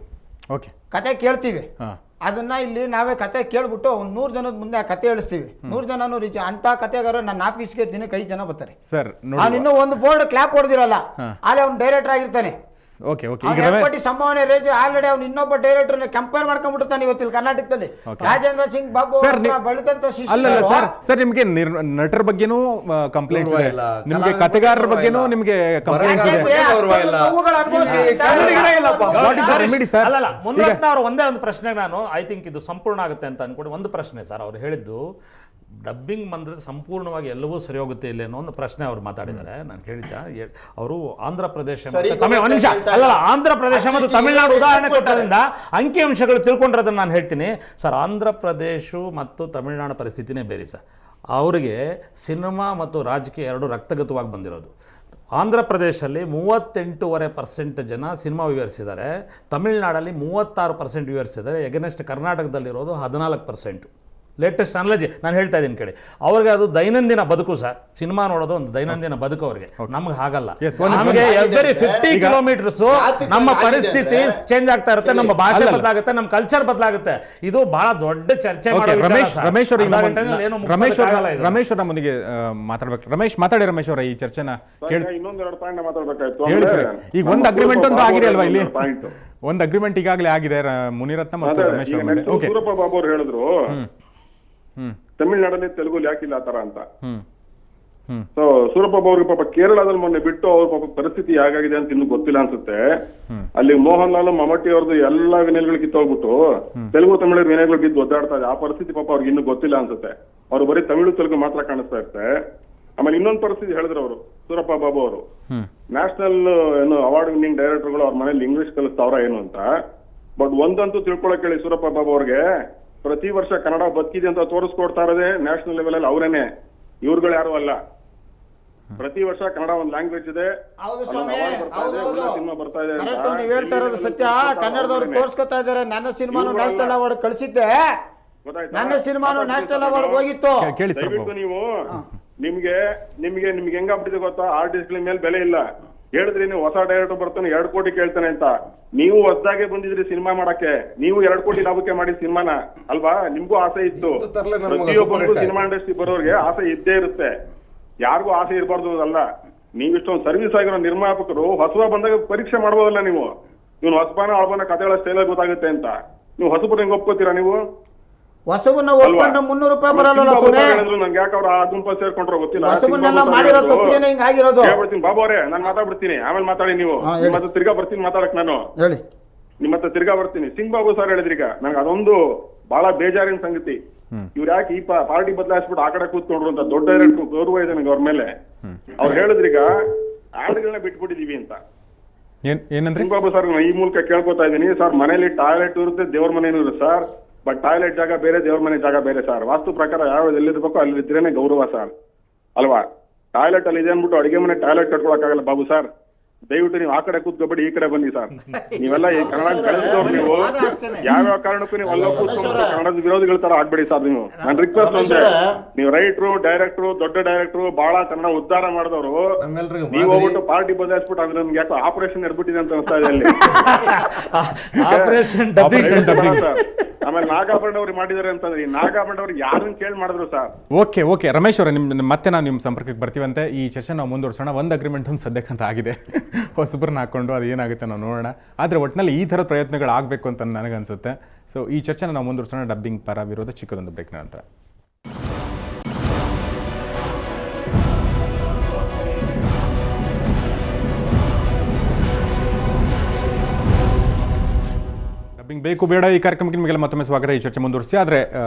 ಓಕೆ, ಕತೆ ಕೇಳ್ತೀವಿ. ಹಾಂ, ಅದನ್ನ ಇಲ್ಲಿ ನಾವೇ ಕತೆ ಕೇಳ್ಬಿಟ್ಟು ಒಂದು 100 ಜನದ ಮುಂದೆ ಆ ಕತೆ ಹೇಳಿಸ್ತೀವಿ. 100 ಜನನೂ ರೀಚ್ ಅಂತ ಕತೆಗಾರ ನನ್ನ ಆಫೀಸ್ಗೆ ದಿನಕ್ಕೆ 5 ಜನ ಬರ್ತಾರೆ. ಸರ್ ಅವ್ನು ಇನ್ನೂ ಒಂದು ಬೋರ್ಡ್ ಕ್ಲಾಪ್ ಹೊಡೆದಿರಲ್ಲ, ಅಲ್ಲಿ ಅವ್ನು ಡೈರೆಕ್ಟರ್ ಆಗಿರ್ತಾನೆ. ಓಕೆ ಓಕೆ, ಅವ್ನು ಈಗ ಕೋಟಿ ಸಂಭಾವನೆ ರೇಂಜ್ ಆಲ್ರೆಡಿ ಅವ್ನು ಇನ್ನೊಬ್ಬ ಡೈರೆಕ್ಟರ್ ಕಂಪೇರ್ ಮಾಡ್ಕೊಂಡ್ಬಿಡ್ತಾನೆ ಇವತ್ತಿಲ್ಲಿ ಕರ್ನಾಟಕದಲ್ಲಿ. ರಾಜೇಂದ್ರ ಸಿಂಗ್ ಬಾಬು ಸರ್, ಬೆಳೆದಂತ ಅಲ್ಲಲ್ಲ ಸರ್, ಸರ್ ನಿಮ್ಗೆ ನಟರ ಬಗ್ಗೆನೂ ಕಂಪ್ಲೇಂಟ್ಸ್ ಇದೆ, ನಿಮ್ಗೆ ಕತೆಗಾರರ ಬಗ್ಗೆನೂ ನಿಮ್ಗೆ ಕಂಪ್ಲೇಂಟ್ಸ್ ಇದೆ. ಅಲ್ಲಲ್ಲ, ಮುನಿರತ್ನ ಅವರು ಒಂದೇ ಒಂದು ಪ್ರಶ್ನೆಗೆ ನಾನು ಐ ಥಿಂಕ್ ಇದು ಸಂಪೂರ್ಣ ಆಗುತ್ತೆ ಅಂತ ಅನ್ಕೊಂಡು ಒಂದು ಪ್ರಶ್ನೆ ಸರ್ ಅವ್ರು ಹೇಳಿದ್ದು, ಡಬ್ಬಿಂಗ್ ಬಂದರೆ ಸಂಪೂರ್ಣವಾಗಿ ಎಲ್ಲವೂ ಸರಿ ಹೋಗುತ್ತೆ ಇಲ್ಲ ಅನ್ನೋ ಒಂದು ಪ್ರಶ್ನೆ ಅವ್ರು ಮಾತಾಡಿದ್ದಾರೆ. ನಾನು ಹೇಳಿದ್ದ ಅವರು ಆಂಧ್ರ ಪ್ರದೇಶ ಆಂಧ್ರ ಪ್ರದೇಶ ಮತ್ತು ತಮಿಳುನಾಡು ಉದಾಹರಣೆ ಕೊಟ್ಟದ್ರಿಂದ ಅಂಕಿಅಂಶಗಳು ತಿಳ್ಕೊಂಡಿರೋದನ್ನು ನಾನು ಹೇಳ್ತೀನಿ ಸರ್. ಆಂಧ್ರ ಪ್ರದೇಶ ಮತ್ತು ತಮಿಳುನಾಡು ಪರಿಸ್ಥಿತಿನೇ ಬೇರೆ ಸರ್. ಅವರಿಗೆ ಸಿನಿಮಾ ಮತ್ತು ರಾಜಕೀಯ ಎರಡು ರಕ್ತಗತವಾಗಿ ಬಂದಿರೋದು. ಆಂಧ್ರ ಪ್ರದೇಶಲ್ಲಿ 38.5% ಜನ ಸಿನಿಮಾ ವ್ಯೂವರ್ಸ್, ತಮಿಳುನಾಡಲ್ಲಿ 36% ವ್ಯೂವರ್ಸ್ ಇದ್ದಾರೆ. ಎಗನೆಸ್ಟ್ ಕರ್ನಾಟಕದಲ್ಲಿರೋದು 14%. ಲೇಟೆಸ್ಟ್ ಅನಾಲಜಿ ನಾನು ಹೇಳ್ತಾ ಇದ್ದೀನಿ ಕೇಳಿ. ಅವ್ರಿಗೆ ಅದು ದೈನಂದಿನ ಬದುಕು ಸರ್, ಸಿನಿಮಾ ನೋಡೋದು ಒಂದು ದೈನಂದಿನ ಬದುಕು ಅವ್ರಿಗೆ. ನಮ್ಗೆ ಹಾಗಲ್ಲ. ನಮಗೆ ಎವ್ರಿ 50 ಕಿಲೋಮೀಟರ್ಸ್ ನಮ್ಮ ಪರಿಸ್ಥಿತಿ ಚೇಂಜ್ ಆಗ್ತಾ ಇರುತ್ತೆ, ನಮ್ಮ ಭಾಷೆ ಬದಲಾಗುತ್ತೆ, ನಮ್ಮ ಕಲ್ಚರ್ ಬದಲಾಗುತ್ತೆ. ಇದು ಬಹಳ ದೊಡ್ಡ ಚರ್ಚೆ ರಮೇಶ್ ಅವ್ರ ನಮ್ಮೊಂದಿಗೆ ಮಾತಾಡ್ಬೇಕು. ರಮೇಶ್ ಮಾತಾಡಿ. ರಮೇಶ್ ಅವರ ಈ ಚರ್ಚೆನ ಇನ್ನೊಂದೆರಡು ಪಾಯಿಂಟ್ ಮಾತಾಡ್ಬೇಕಾಯ್ತು. ಹೇಳಿ ಸರ್. ಈಗ ಒಂದು ಅಗ್ರಿಮೆಂಟ್ ಒಂದು ಆಗಿದೆ ಅಲ್ವಾ ಇಲ್ಲಿ? ಒಂದು ಅಗ್ರಿಮೆಂಟ್ ಈಗಾಗಲೇ ಆಗಿದೆ ಮುನಿರತ್ನ ಮತ್ತು ರಮೇಶ್ ಅವರ. ಸೂರಪ್ಪ ಬಾಬು ಅವ್ರು ಹೇಳಿದ್ರು ತಮಿಳ್ನಾಡಲ್ಲಿ ತೆಲುಗು ಯಾಕಿಲ್ಲ ಆ ತರ ಅಂತ. ಸೊ ಸೂರಪ್ಪ ಬಾಬು ಅವ್ರಿಗೆ ಪಾಪ ಕೇರಳದಲ್ಲಿ ಮೊನ್ನೆ ಬಿಟ್ಟು ಅವ್ರ ಪಾಪ ಪರಿಸ್ಥಿತಿ ಹೇಗಾಗಿದೆ ಅಂತ ಇನ್ನು ಗೊತ್ತಿಲ್ಲ ಅನ್ಸುತ್ತೆ. ಅಲ್ಲಿ ಮೋಹನ್ ಲಾಲ್ ಮಮ್ಮಟಿ ಅವ್ರದ್ದು ಎಲ್ಲಾ ವಿನಯಗಳು ಕಿತ್ತೋಗ್ಬಿಟ್ಟು ತೆಲುಗು ತಮಿಳು ವಿನಯಗಳು ಬಿದ್ದು ಒದ್ದಾಡ್ತಾ ಇದೆ. ಆ ಪರಿಸ್ಥಿತಿ ಪಾಪ ಅವ್ರಿಗೆ ಇನ್ನು ಗೊತ್ತಿಲ್ಲ ಅನ್ಸುತ್ತೆ. ಅವ್ರು ಬರೀ ತಮಿಳು ತೆಲುಗು ಮಾತ್ರ ಕಾಣಿಸ್ತಾ ಇರುತ್ತೆ. ಆಮೇಲೆ ಇನ್ನೊಂದು ಪರಿಸ್ಥಿತಿ ಹೇಳಿದ್ರು ಅವರು ಸೂರಪ್ಪ ಬಾಬು ಅವರು, ನ್ಯಾಷನಲ್ ಏನು ಅವಾರ್ಡ್ ವಿನ್ನಿಂಗ್ ಡೈರೆಕ್ಟರ್ಗಳು ಅವ್ರ ಮನೇಲಿ ಇಂಗ್ಲಿಷ್ ಕಲಿಸ್ತಾವ್ರ ಏನು ಅಂತ. ಬಟ್ ಒಂದಂತೂ ತಿಳ್ಕೊಳಕ್ ಹೇಳಿ, ಸೂರಪ್ಪ ಬಾಬು ಅವ್ರಿಗೆ ಪ್ರತಿ ವರ್ಷ ಕನ್ನಡ ಬದುಕಿದೆ ಅಂತ ತೋರಿಸ್ಕೊಡ್ತಾ ಇರೋದೇ ನ್ಯಾಷನಲ್ ಲೆವೆಲ್ ಅಲ್ಲಿ ಅವರೇನೆ, ಇವ್ರುಗಳು ಯಾರು ಅಲ್ಲ. ಪ್ರತಿ ವರ್ಷ ಕನ್ನಡ ಒಂದು ಲ್ಯಾಂಗ್ವೇಜ್ ಇದೆ, ಸಿನಿಮಾ ಬರ್ತಾ ಇದೆ. ನೀವ್ ಹೇಳ್ತಾ ಇರೋದು ಸತ್ಯ. ಕನ್ನಡದವ್ರು ತೋರ್ಸ್ಕೊತಾ ಇದಾರೆ. ನನ್ನ ಸಿನಿಮಾನು ನ್ಯಾಷನಲ್ ಅವಾರ್ಡ್ ಕಳಿಸಿದ್ದೆ, ನನ್ನ ಸಿನಿಮಾನು ನ್ಯಾಷನಲ್ ಅವಾರ್ಡ್ ಹೋಗಿತ್ತು. ದಯವಿಟ್ಟು ನೀವು ನಿಮ್ಗೆ ಹೆಂಗಾಗ್ಬಿಟ್ಟಿದೆ ಗೊತ್ತಾ, ಆರ್ಟಿಸ್ಟ್ಗಳ ಮೇಲೆ ಬೆಲೆ ಇಲ್ಲ. ಹೇಳಿದ್ರಿ ನೀವು ಹೊಸ ಡೈರೆಕ್ಟರ್ ಬರ್ತಾನೆ 2 ಕೋಟಿ ಕೇಳ್ತಾನೆ ಅಂತ. ನೀವು ಹೊಸದಾಗೆ ಬಂದಿದ್ರಿ ಸಿನಿಮಾ ಮಾಡಕ್ಕೆ, ನೀವು 2 ಕೋಟಿ ಲಾಭಕ್ಕೆ ಮಾಡಿ ಸಿನಿಮಾನ ಅಲ್ವಾ? ನಿಮ್ಗೂ ಆಸೆ ಇತ್ತು. ಪ್ರತಿಯೊಬ್ಬರಿಗೂ ಸಿನಿಮಾ ಇಂಡಸ್ಟ್ರಿ ಬರೋರಿಗೆ ಆಸೆ ಇದ್ದೇ ಇರುತ್ತೆ, ಯಾರಿಗೂ ಆಸೆ ಇರಬಾರ್ದು ಅಲ್ಲ. ನೀವು ಇಷ್ಟೊಂದು ಸರ್ವಿಸ್ ಆಗಿರೋ ನಿರ್ಮಾಪಕರು ಹೊಸಬ ಬಂದಾಗ ಪರೀಕ್ಷೆ ಮಾಡ್ಬೋದಲ್ಲ ನೀವು. ಇವ್ನು ಹೊಸಬನ ಅಳಬನ ಕಥೆಗಳ ಸ್ಟೈಲ್ ಗೊತ್ತಾಗುತ್ತೆ ಅಂತ ನೀವು ಹೊಸಬರ ಹೆಂಗ್ ಒಪ್ಕೋತೀರಾ ನೀವು? ಹೊಸಬನ್ನ ಒಪ್ಕೊಂಡು 300 ರೂಪಾಯಿ ಬರಲ್ಲ. ನಂಗೆ ಯಾಕೆ ಅವ್ರು ಆ ಗುಂಪ ಸೇರ್ಕೊಂಡ್ರೋ ಗೊತ್ತಿಲ್ಲ. ಹೇಳ್ಬಿಡ್ತೀನಿ ಬಾಬು ಅವರೇ, ನಾನು ಮಾತಾಡ್ಬಿಡ್ತೀನಿ, ಆಮೇಲೆ ಮಾತಾಡಿ ನೀವು. ನಿಮ್ಮ ಹತ್ರ ತಿರ್ಗಾ ಬರ್ತೀನಿ ಮಾತಾಡಕ್ ನಾನು. ನಿಮ್ಮ ಹತ್ರ ತಿರ್ಗಾ ಬರ್ತೀನಿ. ಸಿಂಗ್ ಬಾಬು ಸರ್ ಹೇಳಿದ್ರೀಗ ನಂಗೆ ಅದೊಂದು ಬಹಳ ಬೇಜಾರಿನ ಸಂಗತಿ. ಇವ್ರು ಯಾಕೆ ಈ ಪಾರ್ಟಿ ಬದಲಾಯಿಸ್ಬಿಟ್ಟು ಆ ಕಡೆ ಕೂತ್ಕೊಂಡ್ರು ಅಂತ. ದೊಡ್ಡ ಡೈರೆಕ್ಟರ್ ಗೌರವ ಇದೆ ನಂಗೆ ಅವ್ರ ಮೇಲೆ. ಅವ್ರು ಹೇಳಿದ್ರೀಗ ಆಡ್ಗಳನ್ನ ಬಿಟ್ಬಿಟ್ಟಿದೀವಿ ಅಂತ. ಸಿಂಗ್ ಬಾಬು ಸರ್ ಈ ಮೂಲಕ ಕೇಳ್ಕೊತಾ ಇದ್ದೀನಿ ಸರ್, ಮನೇಲಿ ಟಾಯ್ಲೆಟ್ ಇರುತ್ತೆ, ದೇವ್ರ ಮನೇನೂ ಇರುತ್ತೆ ಸರ್. ಬಟ್ ಟಾಯ್ಲೆಟ್ ಜಾಗ ಬೇರೆ, ದೇವ್ರ ಮನೆ ಜಾಗ ಬೇರೆ ಸರ್. ವಾಸ್ತು ಪ್ರಕಾರ ಯಾವ ಎಲ್ಲಿರ್ಬೇಕೋ ಅಲ್ಲಿ ಇದ್ರೇನೆ ಗೌರವ ಸರ್ ಅಲ್ವಾ? ಟಾಯ್ಲೆಟ್ ಅಲ್ಲಿ ಇದೆ ಅಂದ್ಬಿಟ್ಟು ಅಡಿಗೆ ಮನೆ ಟಾಯ್ಲೆಟ್ ಕಟ್ಕೊಳಕ್ಕಾಗಲ್ಲ ಬಾಬು ಸರ್. ದಯವಿಟ್ಟು ನೀವು ಆ ಕಡೆ ಕೂತ್ಕೊಬೇಡಿ, ಈ ಕಡೆ ಬನ್ನಿ ಸರ್. ನೀವೆಲ್ಲ ಈ ಕನ್ನಡ ಕಲಿಸಿದವ್ರು ನೀವು. ಯಾವ್ಯಾವ ಕಾರಣಕ್ಕೂ ನೀವು ಅಲ್ಲ ಕೂತ್ಕೊಂಡು ಕನ್ನಡದ ವಿರೋಧಿಗಳ ತರ ಆಗ್ಬೇಡಿ ಸರ್. ನೀವು ನನ್ನ ರಿಕ್ವೆಸ್ಟ್ ಅಂದ್ರೆ, ನೀವು ರೈಟ್ರು, ಡೈರೆಕ್ಟ್ರು, ದೊಡ್ಡ ಡೈರೆಕ್ಟ್ರು, ಬಹಳ ಕನ್ನಡ ಉದ್ಧಾರ ಮಾಡಿದವರು, ನೀವು ಹೋಗ್ಬಿಟ್ಟು ಪಾರ್ಟಿ ಬದಲಾಯಿಸ್ಬಿಟ್ಟು ಅಂದ್ರೆ ನಮ್ಗೆ ಯಾಕೋ ಆಪರೇಷನ್ ಎಡ್ಬಿಟ್ಟಿದೆ ಅಂತ ಅನಿಸ್ತಾ ಇದೆ ಅಲ್ಲಿ. ಆಮೇಲೆ ನಾಗಾಭರಣ ಅವ್ರಿಗೆ ಮಾಡಿದಾರೆ ಅಂತಂದ್ರೆ, ಈ ನಾಗಾಭರಣ ಅವ್ರಿಗೆ ಯಾರನ್ನ ಕೇಳಿ ಮಾಡಿದ್ರು ಸರ್? ಓಕೆ ರಮೇಶ್ ಅವರೇ, ಮತ್ತೆ ನಾವು ನಿಮ್ಮ ಸಂಪರ್ಕಕ್ಕೆ ಬರ್ತೀವಂತೆ. ಈ ಸೆಷನ್ ನಾವು ಮುಂದುವರ್ಸೋಣ. ಒಂದು ಅಗ್ರಿಮೆಂಟ್ ಒಂದು ಸದ್ಯಕ್ಕಂತ ಆಗಿದೆ, ಹೊಸಬ್ರನ್ನ ಹಾಕೊಂಡು ಅದು ಏನಾಗುತ್ತೆ ನಾವು ನೋಡೋಣ. ಆದರೆ ಒಟ್ಟಿನಲ್ಲಿ ಈ ಥರದ ಪ್ರಯತ್ನಗಳು ಆಗಬೇಕು ಅಂತ ನನಗನ್ಸುತ್ತೆ. ಸೊ ಈ ಚರ್ಚೆನ ನಾವು ಮುಂದುವರ್ಸೋಣ. ಡಬ್ಬಿಂಗ್ ಪರ ವಿರೋಧ ಚಿಕ್ಕದೊಂದು ಬ್ರೇಕ್ನ ನಂತರ. ಡಬ್ಬಿಂಗ್ ಬೇಕು ಬೇಡ ಈ ಕಾರ್ಯಕ್ರಮಕ್ಕೆ ನಿಮಗೆಲ್ಲ ಮತ್ತೊಮ್ಮೆ ಸ್ವಾಗತ. ಈ ಚರ್ಚೆ ಮುಂದುವರಿಸಿ. ಆದರೆ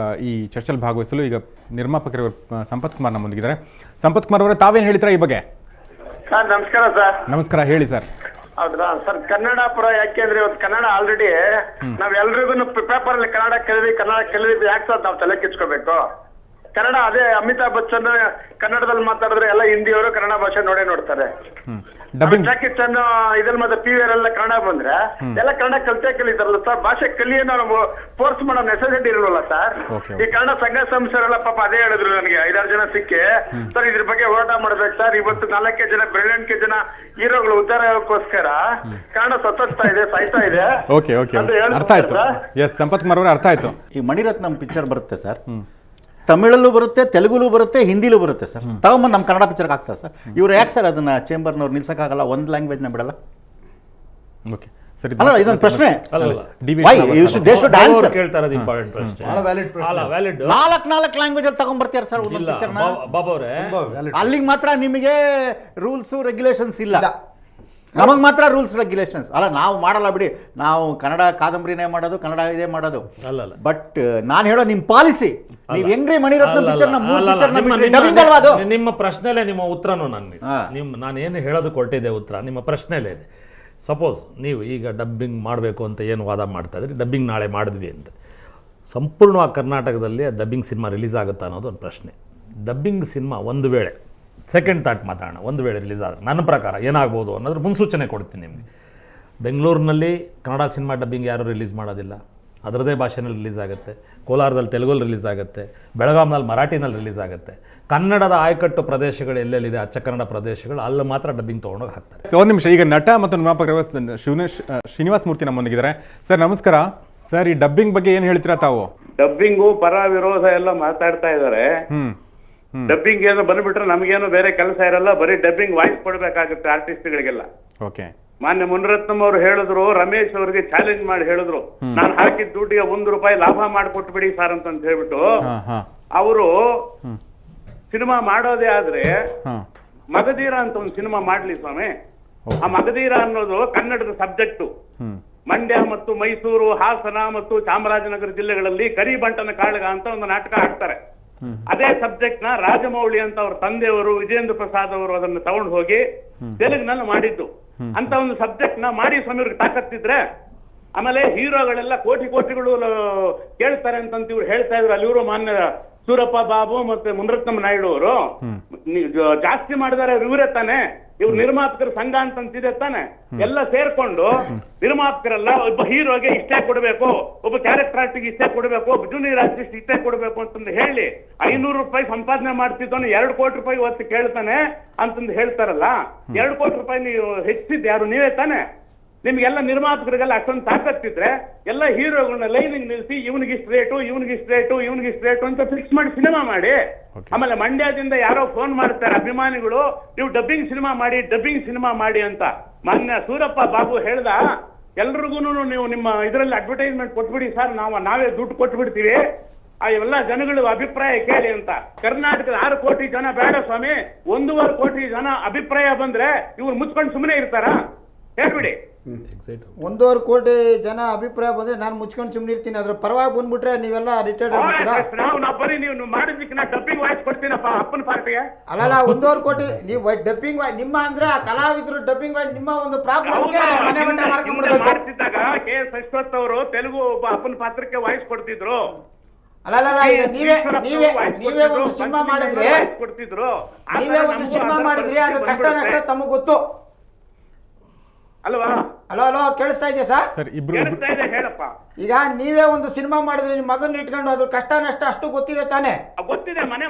ಈ ಚರ್ಚೆಯಲ್ಲಿ ಭಾಗವಹಿಸಲು ಈಗ ನಿರ್ಮಾಪಕರು ಸಂಪತ್ ಕುಮಾರ್ ನಮ್ಮೊಂದಿಗಿದ್ದಾರೆ. ಸಂಪತ್ ಕುಮಾರ್ ಅವರೇ, ತಾವೇನು ಹೇಳ್ತೀರಾ ಈ ಬಗ್ಗೆ? ನಮಸ್ಕಾರ ಸರ್. ನಮಸ್ಕಾರ, ಹೇಳಿ ಸರ್. ಹೌದಾ ಸರ್, ಕನ್ನಡ ಪರ ಯಾಕೆಂದ್ರೆ ಇವತ್ತು ಕನ್ನಡ ಆಲ್ರೆಡಿ ನಾವ್ ಎಲ್ರಿಗೂ ಪೇಪರ್ ಅಲ್ಲಿ ಕನ್ನಡ ಕಲಿದ್ವಿ ಯಾಕೆ ಸರ್ ನಾವು ತಲೆ ಕಿಚ್ಕೋಬೇಕು? ಕನ್ನಡ ಅದೇ ಅಮಿತಾಬ್ ಬಚ್ಚನ್ ಕನ್ನಡದಲ್ಲಿ ಮಾತಾಡಿದ್ರೆ ಎಲ್ಲ ಹಿಂದಿಯವರು ಕನ್ನಡ ಭಾಷೆ ನೋಡ್ತಾರೆ. ಡಬ್ಬಿಂಗ್ ಜಾಕಿ ಚನ್ ಇದ್ರಲ್ಲಿ ಮತ್ತೆ PVR ಎಲ್ಲ ಕನ್ನಡ ಬಂದ್ರೆ ಎಲ್ಲ ಕನ್ನಡ ಕಲಿತಾರಲ್ಲ ಸರ್. ಭಾಷೆ ಕಲಿಯೋ ನಾವು ಫೋರ್ಸ್ ಮಾಡೋ ನೆಸೆಸಿಟಿ ಇರಲ್ವಲ್ಲ ಸರ್. ಈ ಕನ್ನಡ ಸಂಘ ಸಂಸ್ಥೆಲ್ಲ ಪಾಪ ಅದೇ ಹೇಳಿದ್ರು ನನಗೆ 5-6 ಜನ ಸಿಕ್ಕಿ, ಸರ್ ಇದ್ರ ಬಗ್ಗೆ ಹೋರಾಟ ಮಾಡ್ಬೇಕು ಸರ್. ಇವತ್ತು 4 ಜನ ಬ್ರಿಲಿಯಂಟ್ ಜನ ಹೀರೋಗಳು ಉದ್ಧಾರಕ್ಕೋಸ್ಕರ ಕನ್ನಡ ಸತ್ತೋಗ್ತಾ ಇದೆ, ಸಾಯ್ತಾ ಇದೆ. ಓಕೆ ಅರ್ಥ ಆಯ್ತು. ಎಸ್, ಸಂಪತ್ ಕುಮಾರ್ ಅವರೇ ಅರ್ಥ ಆಯ್ತು. ಈ ಮಣಿರತ್ನಂ ಪಿಕ್ಚರ್ ಬರುತ್ತೆ ಸರ್, ತಮಿಳಲ್ಲೂ ಬರುತ್ತೆ, ತೆಲುಗುಲೂ ಬರುತ್ತೆ, ಹಿಂದಿಲೂ ಬರುತ್ತೆ ಸರ್. ತಗೊಂಬಂದು ನಮ್ಮ ಕನ್ನಡ ಪಿಕ್ಚರ್ಗೆ ಹಾಕ್ತಾರೆ ಸರ್. ಇವ್ರು ಯಾಕೆ ಸರ್ ಅದನ್ನ ಚೇಂಬರ್ನವ್ರು ನಿಲ್ಸಕ್ಕಾಗಲ್ಲ? ಒಂದು ಲ್ಯಾಂಗ್ವೇಜ್ನ ಬಿಡಲ್ಲ? ಓಕೆ ಸರಿ, ಅಲ್ಲ ಇದೊಂದು ಪ್ರಶ್ನೆ. ಕೇಳ್ತಾ ಇರೋದು ಇಂಪಾರ್ಟೆಂಟ್ ಪ್ರಶ್ನೆ. ಅಲ್ಲ ವ್ಯಾಲಿಡ್ 4 ಲ್ಯಾಂಗ್ವೇಜ್ ಅಲ್ಲಿ ತಗೊಂಡ್ಬರ್ತೀರ ಸರ್ ಒಂದೊಂದು ಪಿಕ್ಚರ್ನ. ಬಾಬು ಅವರೇ, ಅಲ್ಲಿಗೆ ಮಾತ್ರ ನಿಮಗೆ ರೂಲ್ಸು ರೆಗ್ಯುಲೇಷನ್ಸ್ ಇಲ್ಲ, ನಮಗೆ ಮಾತ್ರ ರೂಲ್ಸ್ ರೆಗ್ಯುಲೇಷನ್ಸ್. ಅಲ್ಲ ನಾವು ಮಾಡಲ್ಲ ಬಿಡಿ, ನಾವು ಕನ್ನಡ ಕಾದಂಬರಿನೇ ಮಾಡೋದು, ಕನ್ನಡ ಇದೇ ಮಾಡೋದು. ಅಲ್ಲ ಬಟ್ ನಾನು ಹೇಳೋ ನಿಮ್ಮ ಪಾಲಿಸಿ, ನೀವು ಹೆಂಗ್ರಿ ಮಣಿರತ್ನ ಪಿಕ್ಚರ್ನ 3 ಪಿಕ್ಚರ್ನ ಡಬ್ಬಿಂಗ್ ಅಲ್ವಾ ಅದು? ನಿಮ್ಮ ಪ್ರಶ್ನೆಲೇ ನಿಮ್ಮ ಉತ್ತರನೂ ನಾನು ಏನು ಹೇಳೋದು ಕೊಟ್ಟಿದ್ದೆ ಉತ್ತರ ನಿಮ್ಮ ಪ್ರಶ್ನೆಲೇ ಇದೆ. ಸಪೋಸ್ ನೀವು ಈಗ ಡಬ್ಬಿಂಗ್ ಮಾಡಬೇಕು ಅಂತ ಏನು ವಾದ ಮಾಡ್ತಾ ಇದ್ರಿ, ಡಬ್ಬಿಂಗ್ ನಾಳೆ ಮಾಡಿದ್ವಿ ಅಂತ, ಸಂಪೂರ್ಣವಾಗಿ ಕರ್ನಾಟಕದಲ್ಲಿ ಡಬ್ಬಿಂಗ್ ಸಿನಿಮಾ ರಿಲೀಸ್ ಆಗುತ್ತಾ ಅನ್ನೋದು ಒಂದು ಪ್ರಶ್ನೆ. ಡಬ್ಬಿಂಗ್ ಸಿನಿಮಾ ಒಂದು ವೇಳೆ, ಸೆಕೆಂಡ್ ಥಾಟ್ ಮಾತಾಡೋಣ, ಒಂದು ವೇಳೆ ರಿಲೀಸ್ ಆದರೆ ನನ್ನ ಪ್ರಕಾರ ಏನಾಗ್ಬೋದು ಅನ್ನೋದ್ರ ಮುನ್ಸೂಚನೆ ಕೊಡ್ತೀನಿ ನಿಮಗೆ. ಬೆಂಗಳೂರಿನಲ್ಲಿ ಕನ್ನಡ ಸಿನಿಮಾ ಡಬ್ಬಿಂಗ್ ಯಾರೂ ರಿಲೀಸ್ ಮಾಡೋದಿಲ್ಲ, ಅದರದೇ ಭಾಷೆನಲ್ಲಿ ರಿಲೀಸ್ ಆಗುತ್ತೆ. ಕೋಲಾರದಲ್ಲಿ ತೆಲುಗಲ್ಲಿ ರಿಲೀಸ್ ಆಗುತ್ತೆ, ಬೆಳಗಾಂನಲ್ಲಿ ಮರಾಠಿನಲ್ಲಿ ರಿಲೀಸ್ ಆಗುತ್ತೆ. ಕನ್ನಡದ ಆಯಕಟ್ಟು ಪ್ರದೇಶಗಳು ಎಲ್ಲೆಲ್ಲಿದೆ ಅಚ್ಚ ಕನ್ನಡ ಪ್ರದೇಶಗಳು, ಅಲ್ಲಿ ಮಾತ್ರ ಡಬ್ಬಿಂಗ್ ತೊಗೊಂಡೋಗಿ ಹಾಕ್ತಾರೆ. ಒಂದು ನಿಮಿಷ, ಈಗ ನಟ ಮತ್ತು ನಿರ್ಮಾಪಕ ಶ್ರೀನಿವಾಸ್ ಮೂರ್ತಿ ನಮ್ಮೊಂದಿಗಿದ್ದಾರೆ. ಸರ್ ನಮಸ್ಕಾರ. ಸರ್, ಈ ಡಬ್ಬಿಂಗ್ ಬಗ್ಗೆ ಏನು ಹೇಳ್ತೀರಾ ತಾವು? ಡಬ್ಬಿಂಗು ಪರ ವಿರೋಧ ಎಲ್ಲ ಮಾತಾಡ್ತಾ ಇದಾರೆ. ಡಬ್ಬಿಂಗ್ ಏನೋ ಬಂದ್ಬಿಟ್ರೆ ನಮಗೇನು ಬೇರೆ ಕೆಲಸ ಇರಲ್ಲ, ಬರೀ ಡಬ್ಬಿಂಗ್ ವಾಯ್ಸ್ ಕೊಡ್ಬೇಕಾಗುತ್ತೆ ಆರ್ಟಿಸ್ಟ್ಗಳಿಗೆಲ್ಲ. ಓಕೆ, ಮಾನ್ಯ ಮುನಿರತ್ನಂ ಅವರು ಹೇಳಿದ್ರು, ರಮೇಶ್ ಅವರಿಗೆ ಚಾಲೆಂಜ್ ಮಾಡಿ ಹೇಳಿದ್ರು, ನಾನು ಹಾಕಿದ ದುಡ್ಡಿಗೆ ₹1 ಲಾಭ ಮಾಡಿಕೊಟ್ಬಿಡಿ ಸರ್ ಅಂತ ಹೇಳ್ಬಿಟ್ಟು ಅವರು ಸಿನಿಮಾ ಮಾಡೋದೇ ಆದ್ರೆ ಮಗಧೀರ ಅಂತ ಒಂದು ಸಿನಿಮಾ ಮಾಡ್ಲಿ ಸ್ವಾಮಿ. ಆ ಮಗಧೀರ ಅನ್ನೋದು ಕನ್ನಡದ ಸಬ್ಜೆಕ್ಟು. ಮಂಡ್ಯ ಮತ್ತು ಮೈಸೂರು, ಹಾಸನ ಮತ್ತು ಚಾಮರಾಜನಗರ ಜಿಲ್ಲೆಗಳಲ್ಲಿ ಕರಿಬಂಟನ ಕಾಳಗ ಅಂತ ಒಂದು ನಾಟಕ ಹಾಕ್ತಾರೆ. ಅದೇ ಸಬ್ಜೆಕ್ಟ್ ನ ರಾಜಮೌಳಿ ಅಂತ ಅವ್ರ ತಂದೆಯವರು ವಿಜೇಂದ್ರ ಪ್ರಸಾದ್ ಅವರು ಅದನ್ನು ತಗೊಂಡು ಹೋಗಿ ತೆಲುಗಿನಲ್ಲಿ ಮಾಡಿದ್ದು. ಅಂತ ಒಂದು ಸಬ್ಜೆಕ್ಟ್ ನ ಮಾಡಿ ಸ್ವಾಮಿಯವ್ರಿಗೆ ತಾಕತ್ತಿದ್ರೆ, ಆಮೇಲೆ ಹೀರೋಗಳೆಲ್ಲ ಕೋಟಿಗಳು ಕೇಳ್ತಾರೆ ಅಂತ ಇವ್ರು ಹೇಳ್ತಾ ಇದ್ರು. ಅಲ್ಲಿ ಇವರು ಮಾನ್ಯ ಸೂರಪ್ಪ ಬಾಬು ಮತ್ತೆ ಮುನಿರತ್ನಂ ನಾಯ್ಡು ಅವರು ಜಾಸ್ತಿ ಮಾಡಿದಾರೆ ಇವರೇ ತಾನೆ. ಇವ್ರು ನಿರ್ಮಾಪಕರ ಸಂಘ ಅಂತಿದೆ ತಾನೆ, ಎಲ್ಲ ಸೇರ್ಕೊಂಡು ನಿರ್ಮಾಪಕರೆಲ್ಲ ಒಬ್ಬ ಹೀರೋಗೆ ಇಷ್ಟೇ ಕೊಡಬೇಕು, ಒಬ್ಬ ಕ್ಯಾರೆಕ್ಟರ್ ಆರ್ಟಿಗೆ ಇಷ್ಟೇ ಕೊಡಬೇಕು, ಒಬ್ಬ ಜೂನಿಯರ್ ಆರ್ಟಿಸ್ಟ್ ಇಷ್ಟೇ ಕೊಡಬೇಕು ಅಂತಂದು ಹೇಳಿ ₹500 ಸಂಪಾದನೆ ಮಾಡ್ತಿದ್ದಾನೆ, ₹2 ಕೋಟಿ ಇವತ್ತು ಕೇಳ್ತಾನೆ ಅಂತಂದು ಹೇಳ್ತಾರಲ್ಲ. ₹2 ಕೋಟಿ ನೀವು ಹೆಚ್ಚಿದ್ ಯಾರು? ನೀವೇ ತಾನೆ. ನಿಮ್ಗೆಲ್ಲ ನಿರ್ಮಾಪಕರಿಗೆಲ್ಲ ಅಷ್ಟೊಂದು ತಾಕತ್ತಿದ್ರೆ ಎಲ್ಲ ಹೀರೋಗಳನ್ನ ಲೈನಿಂಗ್ ನಿಲ್ಲಿಸಿ ಇವನಿಗೆ ಇಷ್ಟು ರೇಟು ಅಂತ ಫಿಕ್ಸ್ ಮಾಡಿ ಸಿನಿಮಾ ಮಾಡಿ. ಆಮೇಲೆ ಮಂಡ್ಯದಿಂದ ಯಾರೋ ಫೋನ್ ಮಾಡ್ತಾರೆ ಅಭಿಮಾನಿಗಳು, ನೀವು ಡಬ್ಬಿಂಗ್ ಸಿನಿಮಾ ಮಾಡಿ ಅಂತ. ಮಾನ್ಯ ಸೂರಪ್ಪ ಬಾಬು ಹೇಳ್ದ, ಎಲ್ರಿಗೂ ನೀವು ನಿಮ್ಮ ಇದರಲ್ಲಿ ಅಡ್ವರ್ಟೈಸ್ಮೆಂಟ್ ಕೊಟ್ಬಿಡಿ ಸರ್, ನಾವೇ ದುಡ್ಡು ಕೊಟ್ಬಿಡ್ತೀವಿ, ಆ ಎಲ್ಲ ಜನಗಳು ಅಭಿಪ್ರಾಯ ಕೇಳಿ ಅಂತ. ಕರ್ನಾಟಕದ 6 ಕೋಟಿ ಜನ ಬೇಡ ಸ್ವಾಮಿ, 1.5 ಕೋಟಿ ಜನ ಅಭಿಪ್ರಾಯ ಬಂದ್ರೆ ಇವ್ರು ಮುಚ್ಕೊಂಡು ಸುಮ್ಮನೆ ಇರ್ತಾರ? ಹೇಳ್ಬಿಡಿ. 1.5 ಕೋಟಿ ಜನ ಅಭಿಪ್ರಾಯ ಬಂದ್ರೆ ನಾನು ಮುಚ್ಕೊಂಡು ಸುಮ್ಮನೆ ಇರ್ತೀನಿ, ಅದ್ರ ಪರವಾಗಿ ಬಂದ್ಬಿಟ್ರೆ ನೀವೆಲ್ಲ ರಿಟೈರ್ಡ್ ಆಗ್ಬಿಡ್ತೀರಾ? ನಾವು ಬರೀ ನೀವು ಮಾಡಿದ್ದಕ್ಕೆ ನಾ ಡಬ್ಬಿಂಗ್ ವಾಯ್ಸ್ ಕೊಡ್ತೀನಪ್ಪ ಅಪ್ಪನ ಪಾರ್ಟಿಗೆ. ಅಲ್ಲ 1.5 ಕೋಟಿ ನೀವು ಡಬ್ಬಿಂಗ್ ವಾಯ್ಸ್ ನಿಮ್ಮ ಅಂದ್ರೆ ಕಲಾವಿದರು ಡಬ್ಬಿಂಗ್ ವಾಯ್ಸ್ ನಿಮ್ಮ ಒಂದು ಪ್ರಾಬ್ಲಮ್ಗೆ ಮನೆ ಮಟ್ಟ ಮಾಡ್ಕೊಂಡ್ಬಿಡ್ಬೇಕು. ಮಾಡ್ತಿದ್ದಾಗ KS ಅಶ್ವಥ್ ಅವರು ತೆಲುಗು ಒಬ್ಬ ಅಪ್ಪನ ಪಾತ್ರಕ್ಕೆ ವಾಯ್ಸ್ ಕೊಡ್ತಿದ್ರು. ಅಲ್ಲ ನೀವೇ ಒಂದು ಸಿನಿಮಾ ಮಾಡಿದ್ರಿ, ಅದು ಕಷ್ಟ ನಷ್ಟ ತಮಗೆ ಗೊತ್ತು ಅಲ್ವಾ? ಹಲೋ ಕೇಳಿಸ್ತಾ ಇದೆಯಾ ಸರ್? ಹೇಳಪ್ಪ. ಈಗ ನೀವೇ ಒಂದು ಸಿನಿಮಾ ಮಾಡಿದ್ರಿ, ನಿಮ್ಮ ಮಗನ್ ಇಟ್ಕೊಂಡು ಅದ್ರ ಕಷ್ಟ ನಷ್ಟ ಅಷ್ಟು ಗೊತ್ತಿದೆ ತಾನೆ? ಗೊತ್ತಿದೆ, ಮನೆ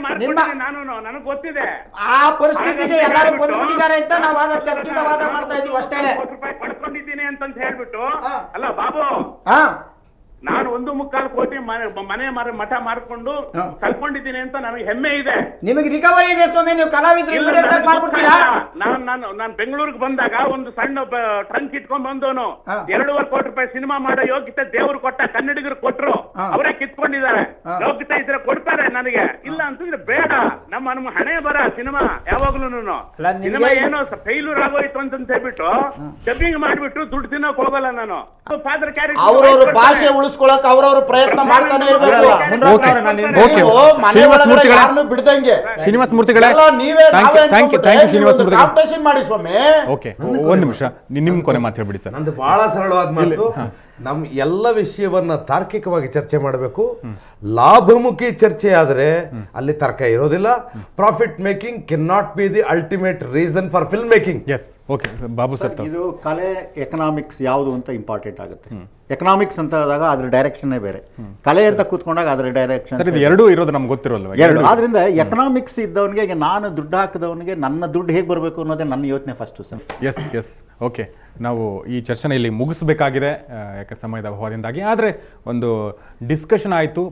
ನನಗೆ ಗೊತ್ತಿದೆ. ಆ ಪರಿಸ್ಥಿತಿಗೆ ಎಲ್ಲರೂ ಬಂದ್ಬಿಟ್ಟಿದ್ದಾರೆ ಅಂತ ನಾವು ವಾದ ಮಾಡ್ತಾ ಇದೀವಿ ಅಷ್ಟೇನೆ. ₹1 ಪಡ್ಕೊಂಡಿದ್ದೀನಿ ಅಂತ ಹೇಳ್ಬಿಟ್ಟು ಅಲ್ಲ ಬಾಬು, ಹಾ ನಾನು 1.25 ಕೋಟಿ ಮನೆ ಮಠ ಮಾರ್ಕೊಂಡು ಕಳ್ಕೊಂಡಿದ್ದೀನಿ ಅಂತ ನನಗೆ ಹೆಮ್ಮೆ ಇದೆ. ನಿಮಗೆ ರಿಕವರಿ ಇದೆ ಸ್ವಾಮಿ, ನೀವು ಕಲಾವಿದ್ರು ಮಾಡ್ಬಿಡ್ತೀರಾ? ನಾನು ಬೆಂಗಳೂರಿಗೆ ಬಂದಾಗ ಒಂದು ಸಣ್ಣ ಟ್ರಂಕ್ ಇಟ್ಕೊಂಡ್ ಬಂದವನು. ₹2.25 ಕೋಟಿ ಸಿನಿಮಾ ಮಾಡೋ ಯೋಗ್ಯತೆ ದೇವ್ರು ಕೊಟ್ಟ, ಕನ್ನಡಿಗರು ಕೊಟ್ರು, ಅವರೇ ಕಿತ್ಕೊಂಡಿದ್ದಾರೆ. ಯೋಗ್ಯತೆ ಇದ್ರೆ ಕೊಡ್ತಾರೆ ನನಗೆ, ಇಲ್ಲ ಅಂತಂದ್ರೆ ಬೇಡ. ನಮ್ಮ ಹಣೆ ಬರ ಸಿನಿಮಾ ಯಾವಾಗ್ಲೂ ಸಿನಿಮಾ ಏನೋ ಫೇಲ್ಯೂರ್ ಆಗೋಯ್ತು ಅಂತ ಹೇಳ್ಬಿಟ್ಟು ಡಬ್ಬಿಂಗ್ ಮಾಡ್ಬಿಟ್ಟು ದುಡ್ಡು ತಿನ್ನೋಕ್ ಹೋಗಲ್ಲ ನಾನು. ಫಾದರ್ ಕ್ಯಾರೆಕ್ಟರ್ ಭಾಷೆ ಉಳಿಸ್ಕೊಳಕ್ ಅವ್ರವ್ರ ಪ್ರಯತ್ನ ಮಾಡ್ತಾನೆ ಇರ್ಬೇಕು. ಓಕೆ ನೀವು ಮನೆ ಶ್ರೀನಿವಾಸ ಒಳಗಡೆ ಮೂರ್ತಿಗಳೇ, ಯಾರನ್ನೂ ಬಿಡ್ದಂಗೆ ಶ್ರೀನಿವಾಸ ಮೂರ್ತಿಗಳೇ, ಎಲ್ಲ ನೀವೇ ನಾವೇ ಥ್ಯಾಂಕ್ ಯು ಶ್ರೀನಿವಾಸ ಮೂರ್ತಿಗಳೇ. ಕಾಂಪಿಟೇಷನ್ ಮಾಡಿ ಸ್ವಾಮಿ. ಓಕೆ, ಒಂದು ನಿಮಿಷ, ನಿಮ್ಮ ಕೊನೆ ಮಾತು ಹೇಳ್ಬಿಡಿ ಸರ್. ನಂದು ಬಹಳ ಸರಳವಾದ ಮಾತು. ನಮ್ಮ ಎಲ್ಲ ವಿಷಯವನ್ನ ತಾರ್ಕಿಕವಾಗಿ ಚರ್ಚೆ ಮಾಡಬೇಕು. ಲಾಭಮುಖಿ ಚರ್ಚೆ ಆದರೆ ಅಲ್ಲಿ ತರ್ಕ ಇರೋದಿಲ್ಲ. Profit making can not be the ultimate reason for film making. Yes, okay Babu sir. ಇದು ಕಲೆ ಎಕನಾಮಿಕ್ಸ್ ಯಾವುದು ಅಂತ ಇಂಪಾರ್ಟೆಂಟ್ ಆಗುತ್ತೆ. ಎಕನಾಮಿಕ್ಸ್ ಅಂತ ಆದಾಗ ಅದ್ರ ಡೈರೆಕ್ಷನ್ನೇ ಬೇರೆ, ಕಲೆ ಅಂತ ಕೂತ್ಕೊಂಡಾಗ ಅದ್ರ ಡೈರೆಕ್ಷನ್ ಸರ್, ಇದು ಎರಡೂ ಇರೋದು ನಮ್ಗೆ ಗೊತ್ತಿರೋಲ್ವ? ಎರಡು. ಆದ್ರಿಂದ ಎಕನಾಮಿಕ್ಸ್ ಇದ್ದವನಿಗೆ, ಈಗ ನಾನು ದುಡ್ಡು ಹಾಕಿದವನಿಗೆ ನನ್ನ ದುಡ್ಡು ಹೇಗೆ ಬರಬೇಕು ಅನ್ನೋದೇ ನನ್ನ ಯೋಚನೆ first sir. Yes yes, okay. ನಾವು ಈ ಚರ್ಚೆನ ಇಲ್ಲಿ ಮುಗಿಸ್ಬೇಕಾಗಿದೆ, ಯಾಕೆ ಸಮಯದ ಅಭಾವದಿಂದಾಗಿ. ಆದರೆ ಒಂದು ಡಿಸ್ಕಷನ್ ಆಯಿತು,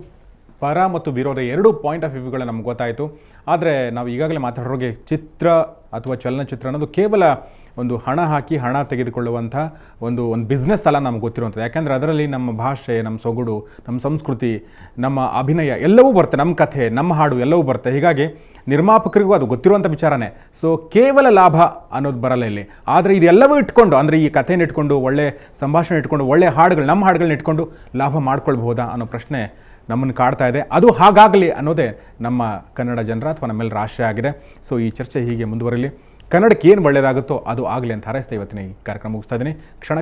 ಪರ ಮತ್ತು ವಿರೋಧ ಎರಡೂ ಪಾಯಿಂಟ್ ಆಫ್ ವ್ಯೂಗಳು ನಮ್ಗೆ ಗೊತ್ತಾಯಿತು. ಆದರೆ ನಾವು ಈಗಾಗಲೇ ಮಾತಾಡೋರಿಗೆ ಚಿತ್ರ ಅಥವಾ ಚಲನಚಿತ್ರ ಅನ್ನೋದು ಕೇವಲ ಒಂದು ಹಣ ಹಾಕಿ ಹಣ ತೆಗೆದುಕೊಳ್ಳುವಂಥ ಒಂದು ಬಿಸ್ನೆಸ್ ಅಲ್ಲ ನಮ್ಗೆ ಗೊತ್ತಿರುವಂಥದ್ದು. ಯಾಕೆಂದರೆ ಅದರಲ್ಲಿ ನಮ್ಮ ಭಾಷೆ, ನಮ್ಮ ಸೊಗಡು, ನಮ್ಮ ಸಂಸ್ಕೃತಿ, ನಮ್ಮ ಅಭಿನಯ ಎಲ್ಲವೂ ಬರುತ್ತೆ, ನಮ್ಮ ಕಥೆ, ನಮ್ಮ ಹಾಡು ಎಲ್ಲವೂ ಬರುತ್ತೆ. ಹೀಗಾಗಿ ನಿರ್ಮಾಪಕರಿಗೂ ಅದು ಗೊತ್ತಿರುವಂಥ ವಿಚಾರನೇ. ಸೊ ಕೇವಲ ಲಾಭ ಅನ್ನೋದು ಬರಲ್ಲ ಇಲ್ಲಿ. ಆದರೆ ಇದೆಲ್ಲವೂ ಇಟ್ಕೊಂಡು, ಅಂದರೆ ಈ ಕಥೆನ ಇಟ್ಕೊಂಡು, ಒಳ್ಳೆ ಸಂಭಾಷಣೆ ಇಟ್ಕೊಂಡು, ಒಳ್ಳೆ ಹಾಡುಗಳು, ನಮ್ಮ ಹಾಡುಗಳನ್ನ ಇಟ್ಕೊಂಡು ಲಾಭ ಮಾಡ್ಕೊಳ್ಬಹುದಾ ಅನ್ನೋ ಪ್ರಶ್ನೆ ನಮ್ಮನ್ನು ಕಾಡ್ತಾ ಇದೆ. ಅದು ಹಾಗಾಗಲಿ ಅನ್ನೋದೇ ನಮ್ಮ ಕನ್ನಡ ಜನರ ಅಥವಾ ನಮ್ಮೆಲ್ಲರ ಆಶಯ ಆಗಿದೆ. ಸೊ ಈ ಚರ್ಚೆ ಹೀಗೆ ಮುಂದುವರಿಲಿ. ಕನ್ನಡಕ್ಕೆ ಏನು ಒಳ್ಳೆಯದಾಗುತ್ತೋ ಅದು ಆಗಲಿ ಅಂತ ಹಾರೈಸ್ತಾ ಇವತ್ತಿನ ಈ ಕಾರ್ಯಕ್ರಮ ಮುಗಿಸ್ತಾ ಇದ್ದೀನಿ. ಕ್ಷಣ